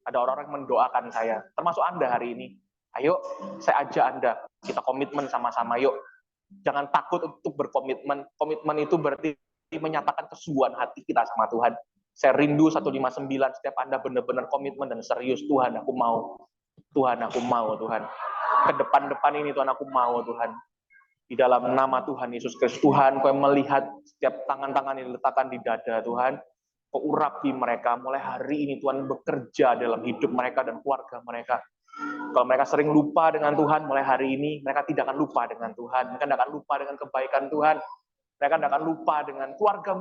Ada orang-orang yang mendoakan saya. Termasuk Anda hari ini. Ayo, saya ajak Anda. Kita komitmen sama-sama, yuk. Jangan takut untuk berkomitmen. Komitmen itu berarti menyatakan kesungguhan hati kita sama Tuhan. Saya rindu 159 setiap Anda benar-benar komitmen dan serius. Tuhan, aku mau. Tuhan, aku mau, Tuhan. Ke depan-depan ini, Tuhan, aku mau, Tuhan. Di dalam nama Tuhan Yesus Kristus, Tuhan, Kau melihat setiap tangan-tangan yang diletakkan di dada, Tuhan. Kau urapi mereka. Mulai hari ini, Tuhan, bekerja dalam hidup mereka dan keluarga mereka. Kalau mereka sering lupa dengan Tuhan, mulai hari ini mereka tidak akan lupa dengan Tuhan. Mereka tidak akan lupa dengan kebaikan Tuhan. Mereka tidak akan lupa dengan keluarga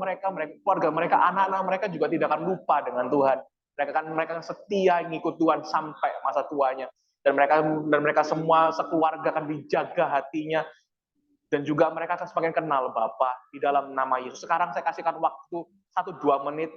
mereka, anak-anak mereka juga tidak akan lupa dengan Tuhan. Mereka akan setia mengikut Tuhan sampai masa tuanya. Dan mereka semua sekeluarga akan dijaga hatinya. Dan juga mereka akan semakin kenal Bapa di dalam nama Yesus. Sekarang saya kasihkan waktu 1-2 menit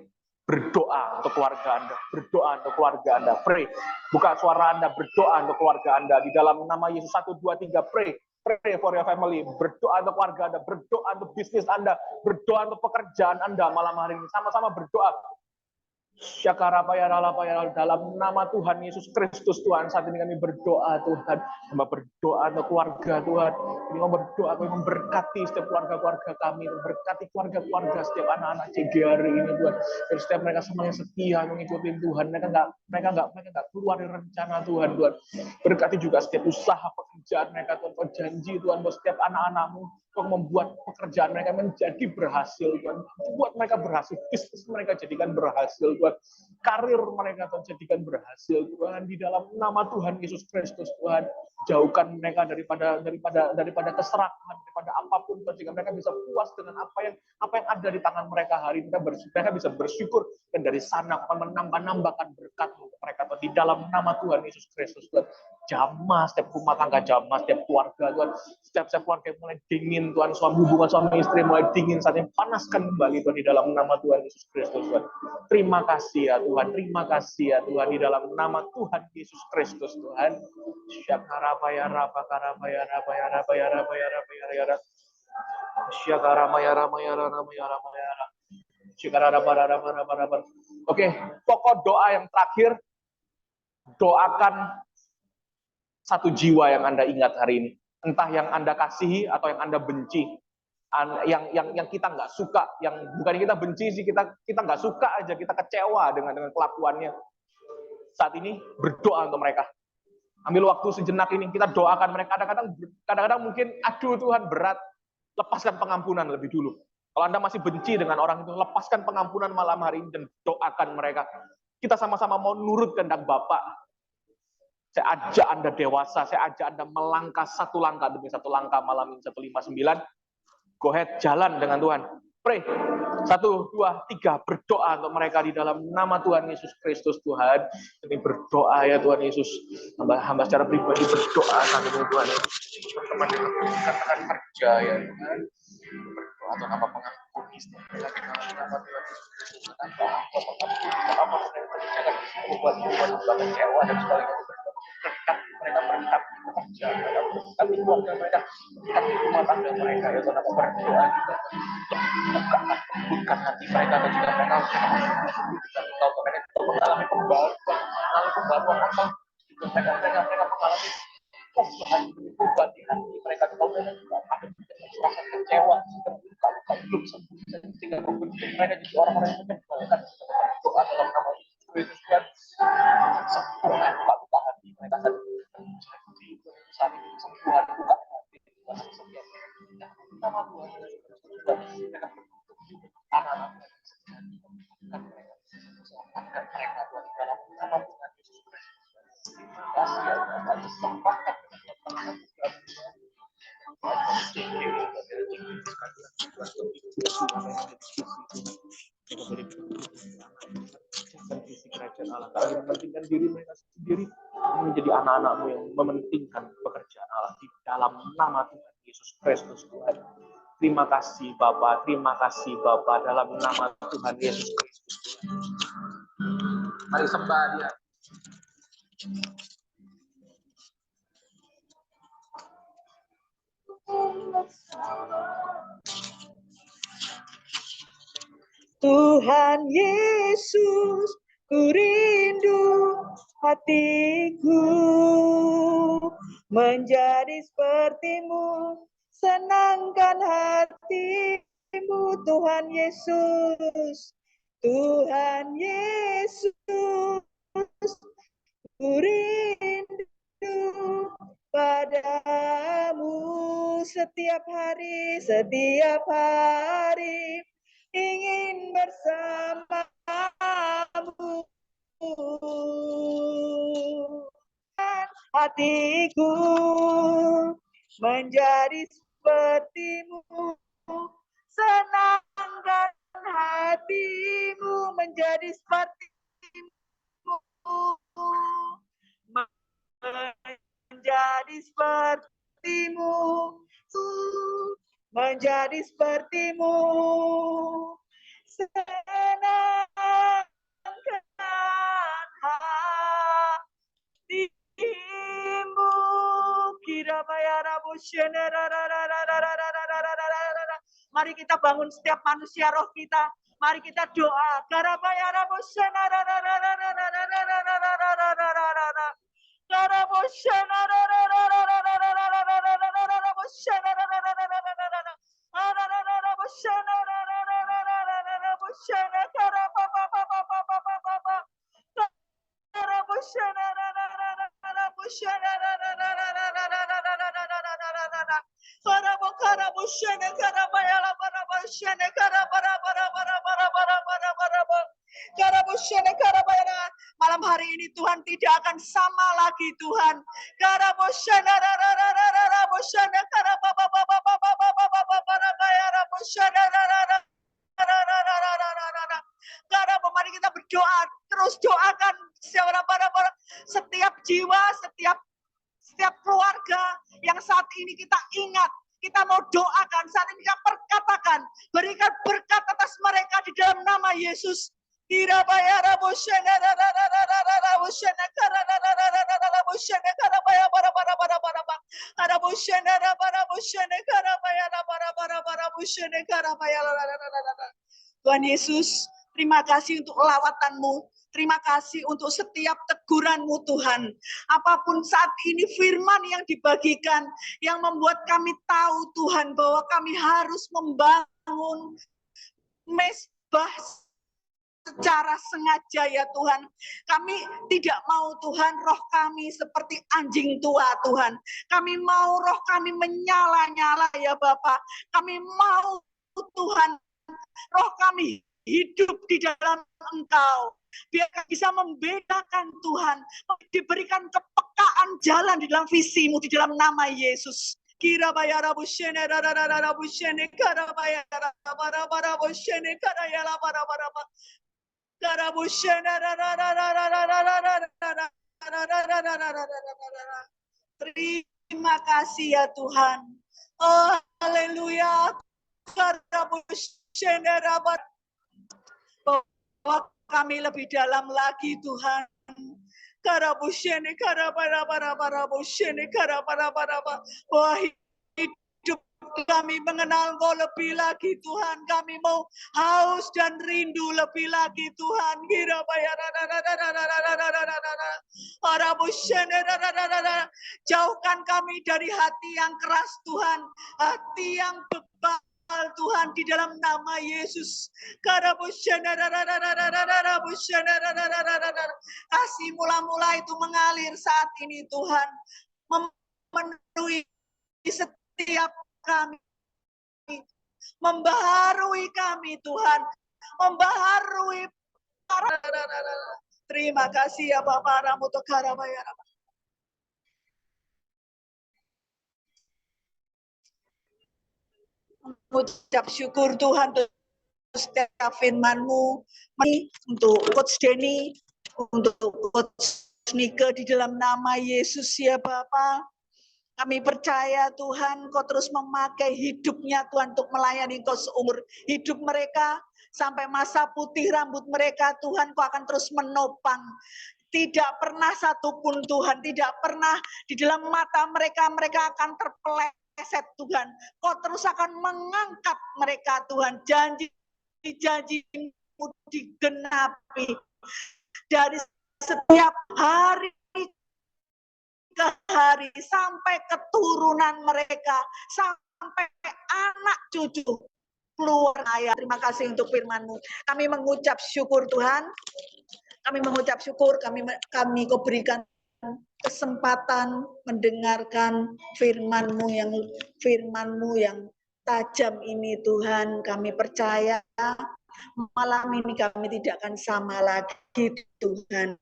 berdoa untuk keluarga Anda, berdoa untuk keluarga Anda, pray. Buka suara Anda, berdoa untuk keluarga Anda di dalam nama Yesus. 1, 2, 3, pray. Pray for your family, berdoa untuk keluarga Anda, berdoa untuk bisnis Anda, berdoa untuk pekerjaan Anda malam hari ini. Sama-sama berdoa. Dalam nama Tuhan Yesus Kristus, Tuhan, saat ini kami berdoa, Tuhan. Kami berdoa untuk keluarga, Tuhan. Kami mau berdoa, kami memberkati setiap keluarga-keluarga kami, memberkati keluarga-keluarga setiap anak-anak CG hari ini, Tuhan. Dan setiap mereka semuanya setia mengikuti Tuhan. Mereka nggak keluar dari rencana Tuhan, Tuhan. Berkati juga setiap usaha pekerjaan mereka, Tuhan. Kau janji, Tuhan, bahwa setiap anak-anak-Mu Kau membuat pekerjaan mereka menjadi berhasil, Tuhan. Buat mereka berhasil, bisnis mereka jadikan berhasil, Tuhan. Karir mereka Tuhan jadikan berhasil, Tuhan. Di dalam nama Tuhan Yesus Kristus, Tuhan. Jauhkan mereka daripada keserakan, daripada apapun, Tuhan. Sehingga mereka bisa puas dengan apa yang ada di tangan mereka hari ini. Mereka bisa bersyukur, dan dari sana akan menambahkan berkat untuk mereka, Tuhan. Di dalam nama Tuhan Yesus Kristus, Tuhan. Jamah setiap rumah tangga, jamah setiap keluarga, Tuhan. Setiap keluarga yang mulai dingin, Tuhan, hubungan suami istri mulai dingin, saatnya panaskan kembali, Tuhan, di dalam nama Tuhan Yesus Kristus, Tuhan. Terima kasih ya Tuhan, terima kasih ya Tuhan, di dalam nama Tuhan Yesus Kristus, Tuhan. Syakarabaya raba karabaya rabaya rabaya rabaya rabaya rabaya. Syakarabaya rabaya rabaya rabaya rabaya. Syakarabaya rabaya rabaya. Oke, pokok doa yang terakhir, doakan satu jiwa yang Anda ingat hari ini. Entah yang Anda kasihi atau yang Anda benci, yang kita nggak suka, yang bukan kita benci sih, kita nggak suka aja, kita kecewa dengan kelakuannya. Saat ini berdoa untuk mereka. Ambil waktu sejenak ini, kita doakan mereka. Kadang-kadang mungkin, aduh Tuhan berat, lepaskan pengampunan lebih dulu. Kalau Anda masih benci dengan orang itu, lepaskan pengampunan malam hari ini dan doakan mereka. Kita sama-sama mau nurut kehendak Bapak. Saya ajak Anda dewasa, saya ajak Anda melangkah satu langkah demi satu langkah malam ini 159. Go ahead, jalan dengan Tuhan. Pray. 1, 2, 3, berdoa untuk mereka di dalam nama Tuhan Yesus Kristus, Tuhan. Kami berdoa ya Tuhan Yesus. Hamba secara pribadi berdoa sampai Tuhan. Teman-teman yang katakan kerja ya Tuhan. Berdoa untuk apa pengampuni setiap mereka di dalam nama Tuhan Yesus Kristus. Apa yang terjadi, membuat kecewa dan sebagainya. Mereka berkat pekerjaan mereka, berkat keluarga mereka, berkat rumah tangga mereka, ya Tuhan, aku berdoa juga bukan hati mereka dan juga mereka kalau mereka mengalami pembaruan apa mereka mengalami perubahan di hati mereka, kalau mereka juga ada rasa kecewa luka belum sembuh sehingga mereka jadi orang-orang yang menyebalkan. Doa dalam nama Yesus Tuhan, sembuhkan luka hati mereka saat ini, sembuhan luka hati nama Tuhan Yesus Tuhan, mereka anak-anak mereka Tuhan di dalam nama Tuhan Yesus Kristus. Terima kasih ya Tuhan, kesempatan visi kerajaan Allah. Kalian mementingkan diri mereka sendiri, menjadi anak-anakmu yang mementingkan pekerjaan Allah di dalam nama Tuhan Yesus Kristus Tuhan. Terima kasih Bapa, terima kasih Bapa dalam nama Tuhan Yesus Kristus. Mari sembah Dia. Tuhan Yesus, ku rindu hatiku menjadi seperti-Mu, senangkan hati-Mu Tuhan Yesus. Tuhan Yesus, ku rindu padamu setiap hari ingin bersamamu. Hatiku menjadi seperti-Mu, senangkan hati-Mu menjadi seperti-Mu, menjadi seperti-Mu, menjadi seperti-Mu, senangkan hatimu. Mari kita bangun setiap manusia roh kita. Mari kita doa. Malam hari ini Tuhan tidak akan sama lagi Tuhan. Mari kita berdoa, terus doakan setiap jiwa, setiap keluarga yang saat ini kita ingat, kita mau doakan, saat ini kita perkatakan, berikan berkat atas mereka di dalam nama Yesus. Tuhan Yesus, terima kasih untuk lawatan-Mu. Terima kasih untuk setiap teguran-Mu Tuhan. Apapun saat ini firman yang dibagikan, yang membuat kami tahu Tuhan bahwa kami harus membangun mezbah secara sengaja ya Tuhan. Kami tidak mau Tuhan roh kami seperti anjing tua Tuhan. Kami mau roh kami menyala-nyala ya Bapa. Kami mau Tuhan roh kami hidup di dalam Engkau. Biar bisa membedakan Tuhan. Diberikan kepekaan jalan di dalam visi-Mu di dalam nama Yesus. Kira bayara bushene rara bushene kara bayara bara bushene kara yala bara kara bushene rara. Terima kasih ya Tuhan. Oh haleluya. Kara bushene rara bahwa kami lebih dalam lagi Tuhan. Karabushene karabushene bahwa hidup kami mengenal Engkau lebih lagi Tuhan. Kami mau haus dan rindu lebih lagi Tuhan. Jauhkan kami dari hati yang keras Tuhan, hati yang bebal Tuhan di dalam nama Yesus. Kasih mula-mula itu mengalir saat ini Tuhan, memenuhi setiap kami. membaharui kami Tuhan, membaharui. Terima kasih ya Bapak Ramutokarabayara. Mengucap syukur Tuhan untuk setiap firman-Mu, untuk Coach Denny, untuk Coach Nike di dalam nama Yesus ya Bapa. Kami percaya Tuhan Kau terus memakai hidupnya Tuhan untuk melayani Kau seumur hidup mereka. Sampai masa putih rambut mereka Tuhan Kau akan terus menopang. Tidak pernah satupun Tuhan, tidak pernah di dalam mata mereka akan terpeleset Tuhan. Kau terus akan mengangkat mereka Tuhan. Janji-janji-Mu digenapi. Dari setiap hari ke hari sampai keturunan mereka, sampai anak cucu keluar ayah. Terima kasih untuk firman-Mu. Kami mengucap syukur Tuhan. Kami mengucap syukur, kami Kau berikan kesempatan mendengarkan firman-Mu yang tajam ini Tuhan. Kami percaya malam ini kami tidak akan sama lagi Tuhan.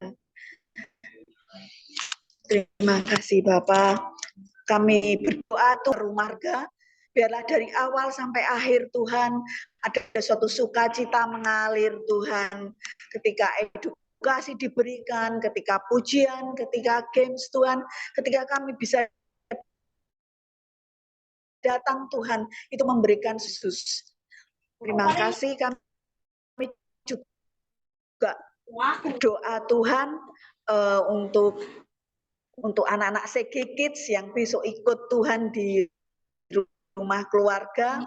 Terima kasih Bapak. Kami berdoa Tuhan Marga, biarlah dari awal sampai akhir Tuhan ada suatu sukacita mengalir Tuhan. Ketika edukasi diberikan, ketika pujian, ketika games Tuhan, ketika kami bisa datang Tuhan, itu memberikan Yesus. Terima kasih, kami juga doa Tuhan untuk anak-anak CG Kids yang besok ikut Tuhan di rumah keluarga,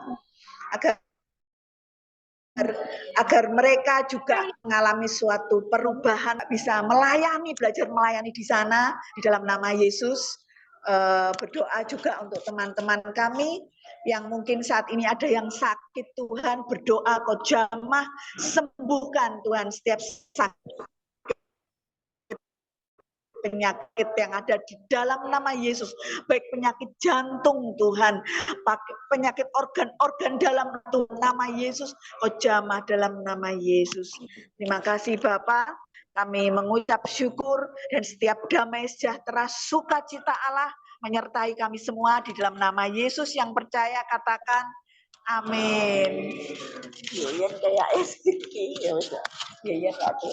agar mereka juga mengalami suatu perubahan, bisa belajar melayani di sana di dalam nama Yesus. Berdoa juga untuk teman-teman kami yang mungkin saat ini ada yang sakit Tuhan, berdoa Kau jamah sembuhkan Tuhan setiap sakit penyakit yang ada di dalam nama Yesus, baik penyakit jantung Tuhan, penyakit organ-organ dalam nama Yesus, Kau jamah dalam nama Yesus. Terima kasih Bapak, kami mengucap syukur dan setiap damai sejahtera sukacita Allah menyertai kami semua di dalam nama Yesus. Yang percaya katakan amin. Ya kayak SDK ya udah. Ya satu.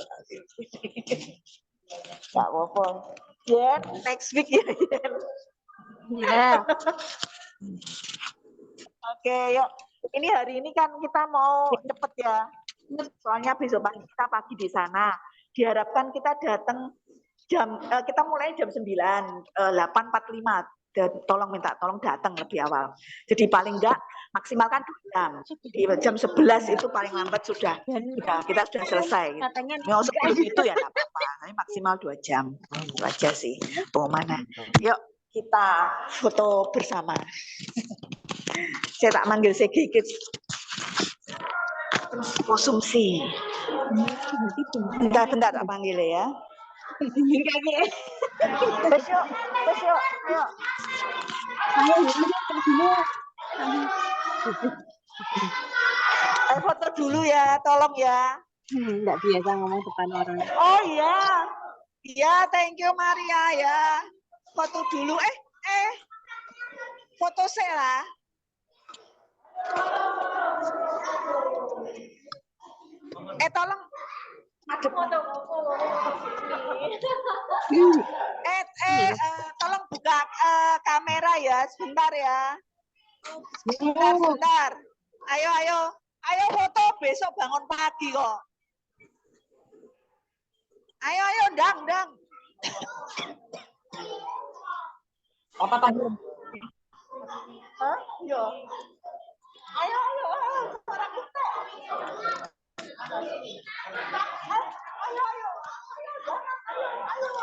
Nggak apa-apa. Jen, next week ya Jen. Ya. Oke, yuk. Ini hari ini kan kita mau cepet ya. Soalnya besok pagi kita pagi di sana. Diharapkan kita datang kita mulai jam 9, 8.45. Tolong datang lebih awal. Jadi paling enggak maksimalkan 2 jam. Di jam 11 itu paling lambat sudah kita sudah selesai. Mau sebelum itu ya enggak apa-apa. Tapi maksimal 2 jam. Itu aja sih pengumuman. Yuk kita foto bersama. Saya tak manggil sedikit. Konsumsi. Bentar tak panggil ya. Terus yuk, ayo. Ayo foto dulu ya, tolong ya. Enggak biasa ngomong depan orang. Oh iya. Iya, thank you Maria ya. Foto dulu, foto saya. Tolong madep. Tolong buka kamera ya, sebentar ya. Sebentar. Ayo foto besok bangun pagi kok. Ayo, dang. Apa tadi? Hah? Yo. Ayo. Suara kita.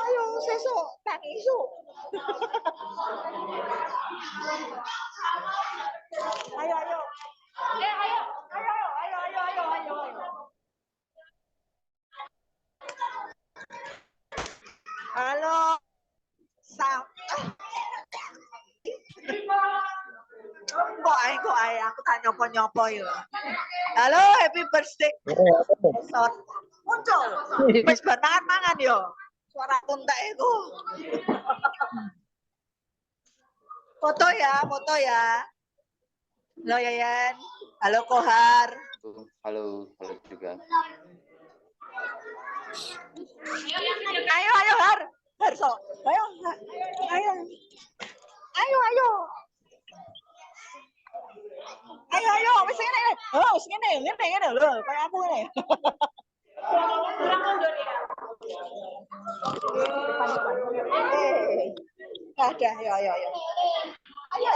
Ayo, sesuk, tak isu. Ayo. Halo. Kok aku tanya nyopo-nyopo ya. Halo, happy birthday. Son. Muncul. Wis bar mangan yo. Suara kuntek itu. Foto ya, foto ya. Halo Yayan. Halo Kohar. Halo juga. Ayo Har. Har so. Ayo. Ayo. Ayo. Ayo, wis ngene. Oh, wis ngene lho, kayak aku ngene. Ada, ayo. Ayo.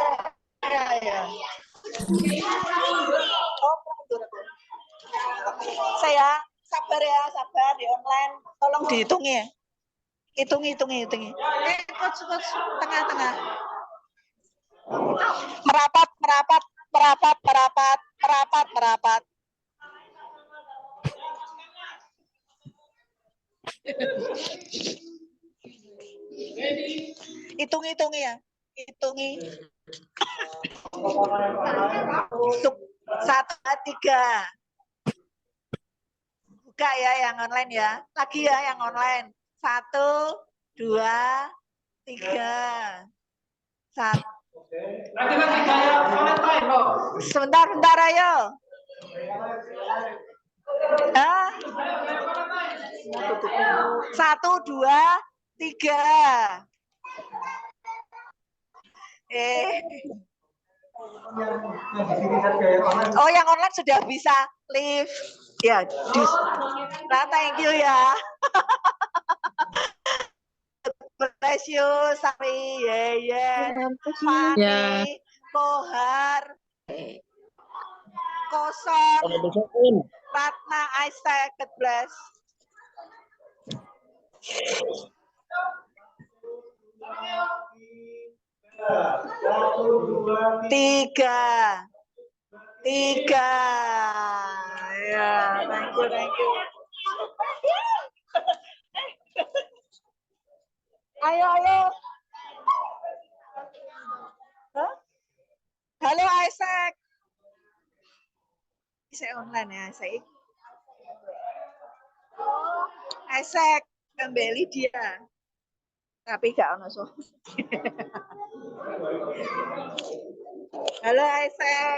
Oh, mundur aku. Saya sabar di online. Tolong dihitungi ya. Hitungi. Coach, tengah. Merapat. Hitungi ya. Hitungi. 1, 3. Buka ya yang online ya. Lagi ya yang online. 1, 2, 3. 1. Sebentar ayo. 1, 2, 3. Oh, yang online sudah bisa live. Ya, thank you ya. Bless you, Sari, Yeyen, Fani, Kohar, Koson, Ratna, Aisyah, God bless. Tiga. Ya, thank you. Ayo. Hah? Halo Isaac. Saya online ya, Isaac. Isaac, kembali dia. Tapi gak ono so. Halo Isaac.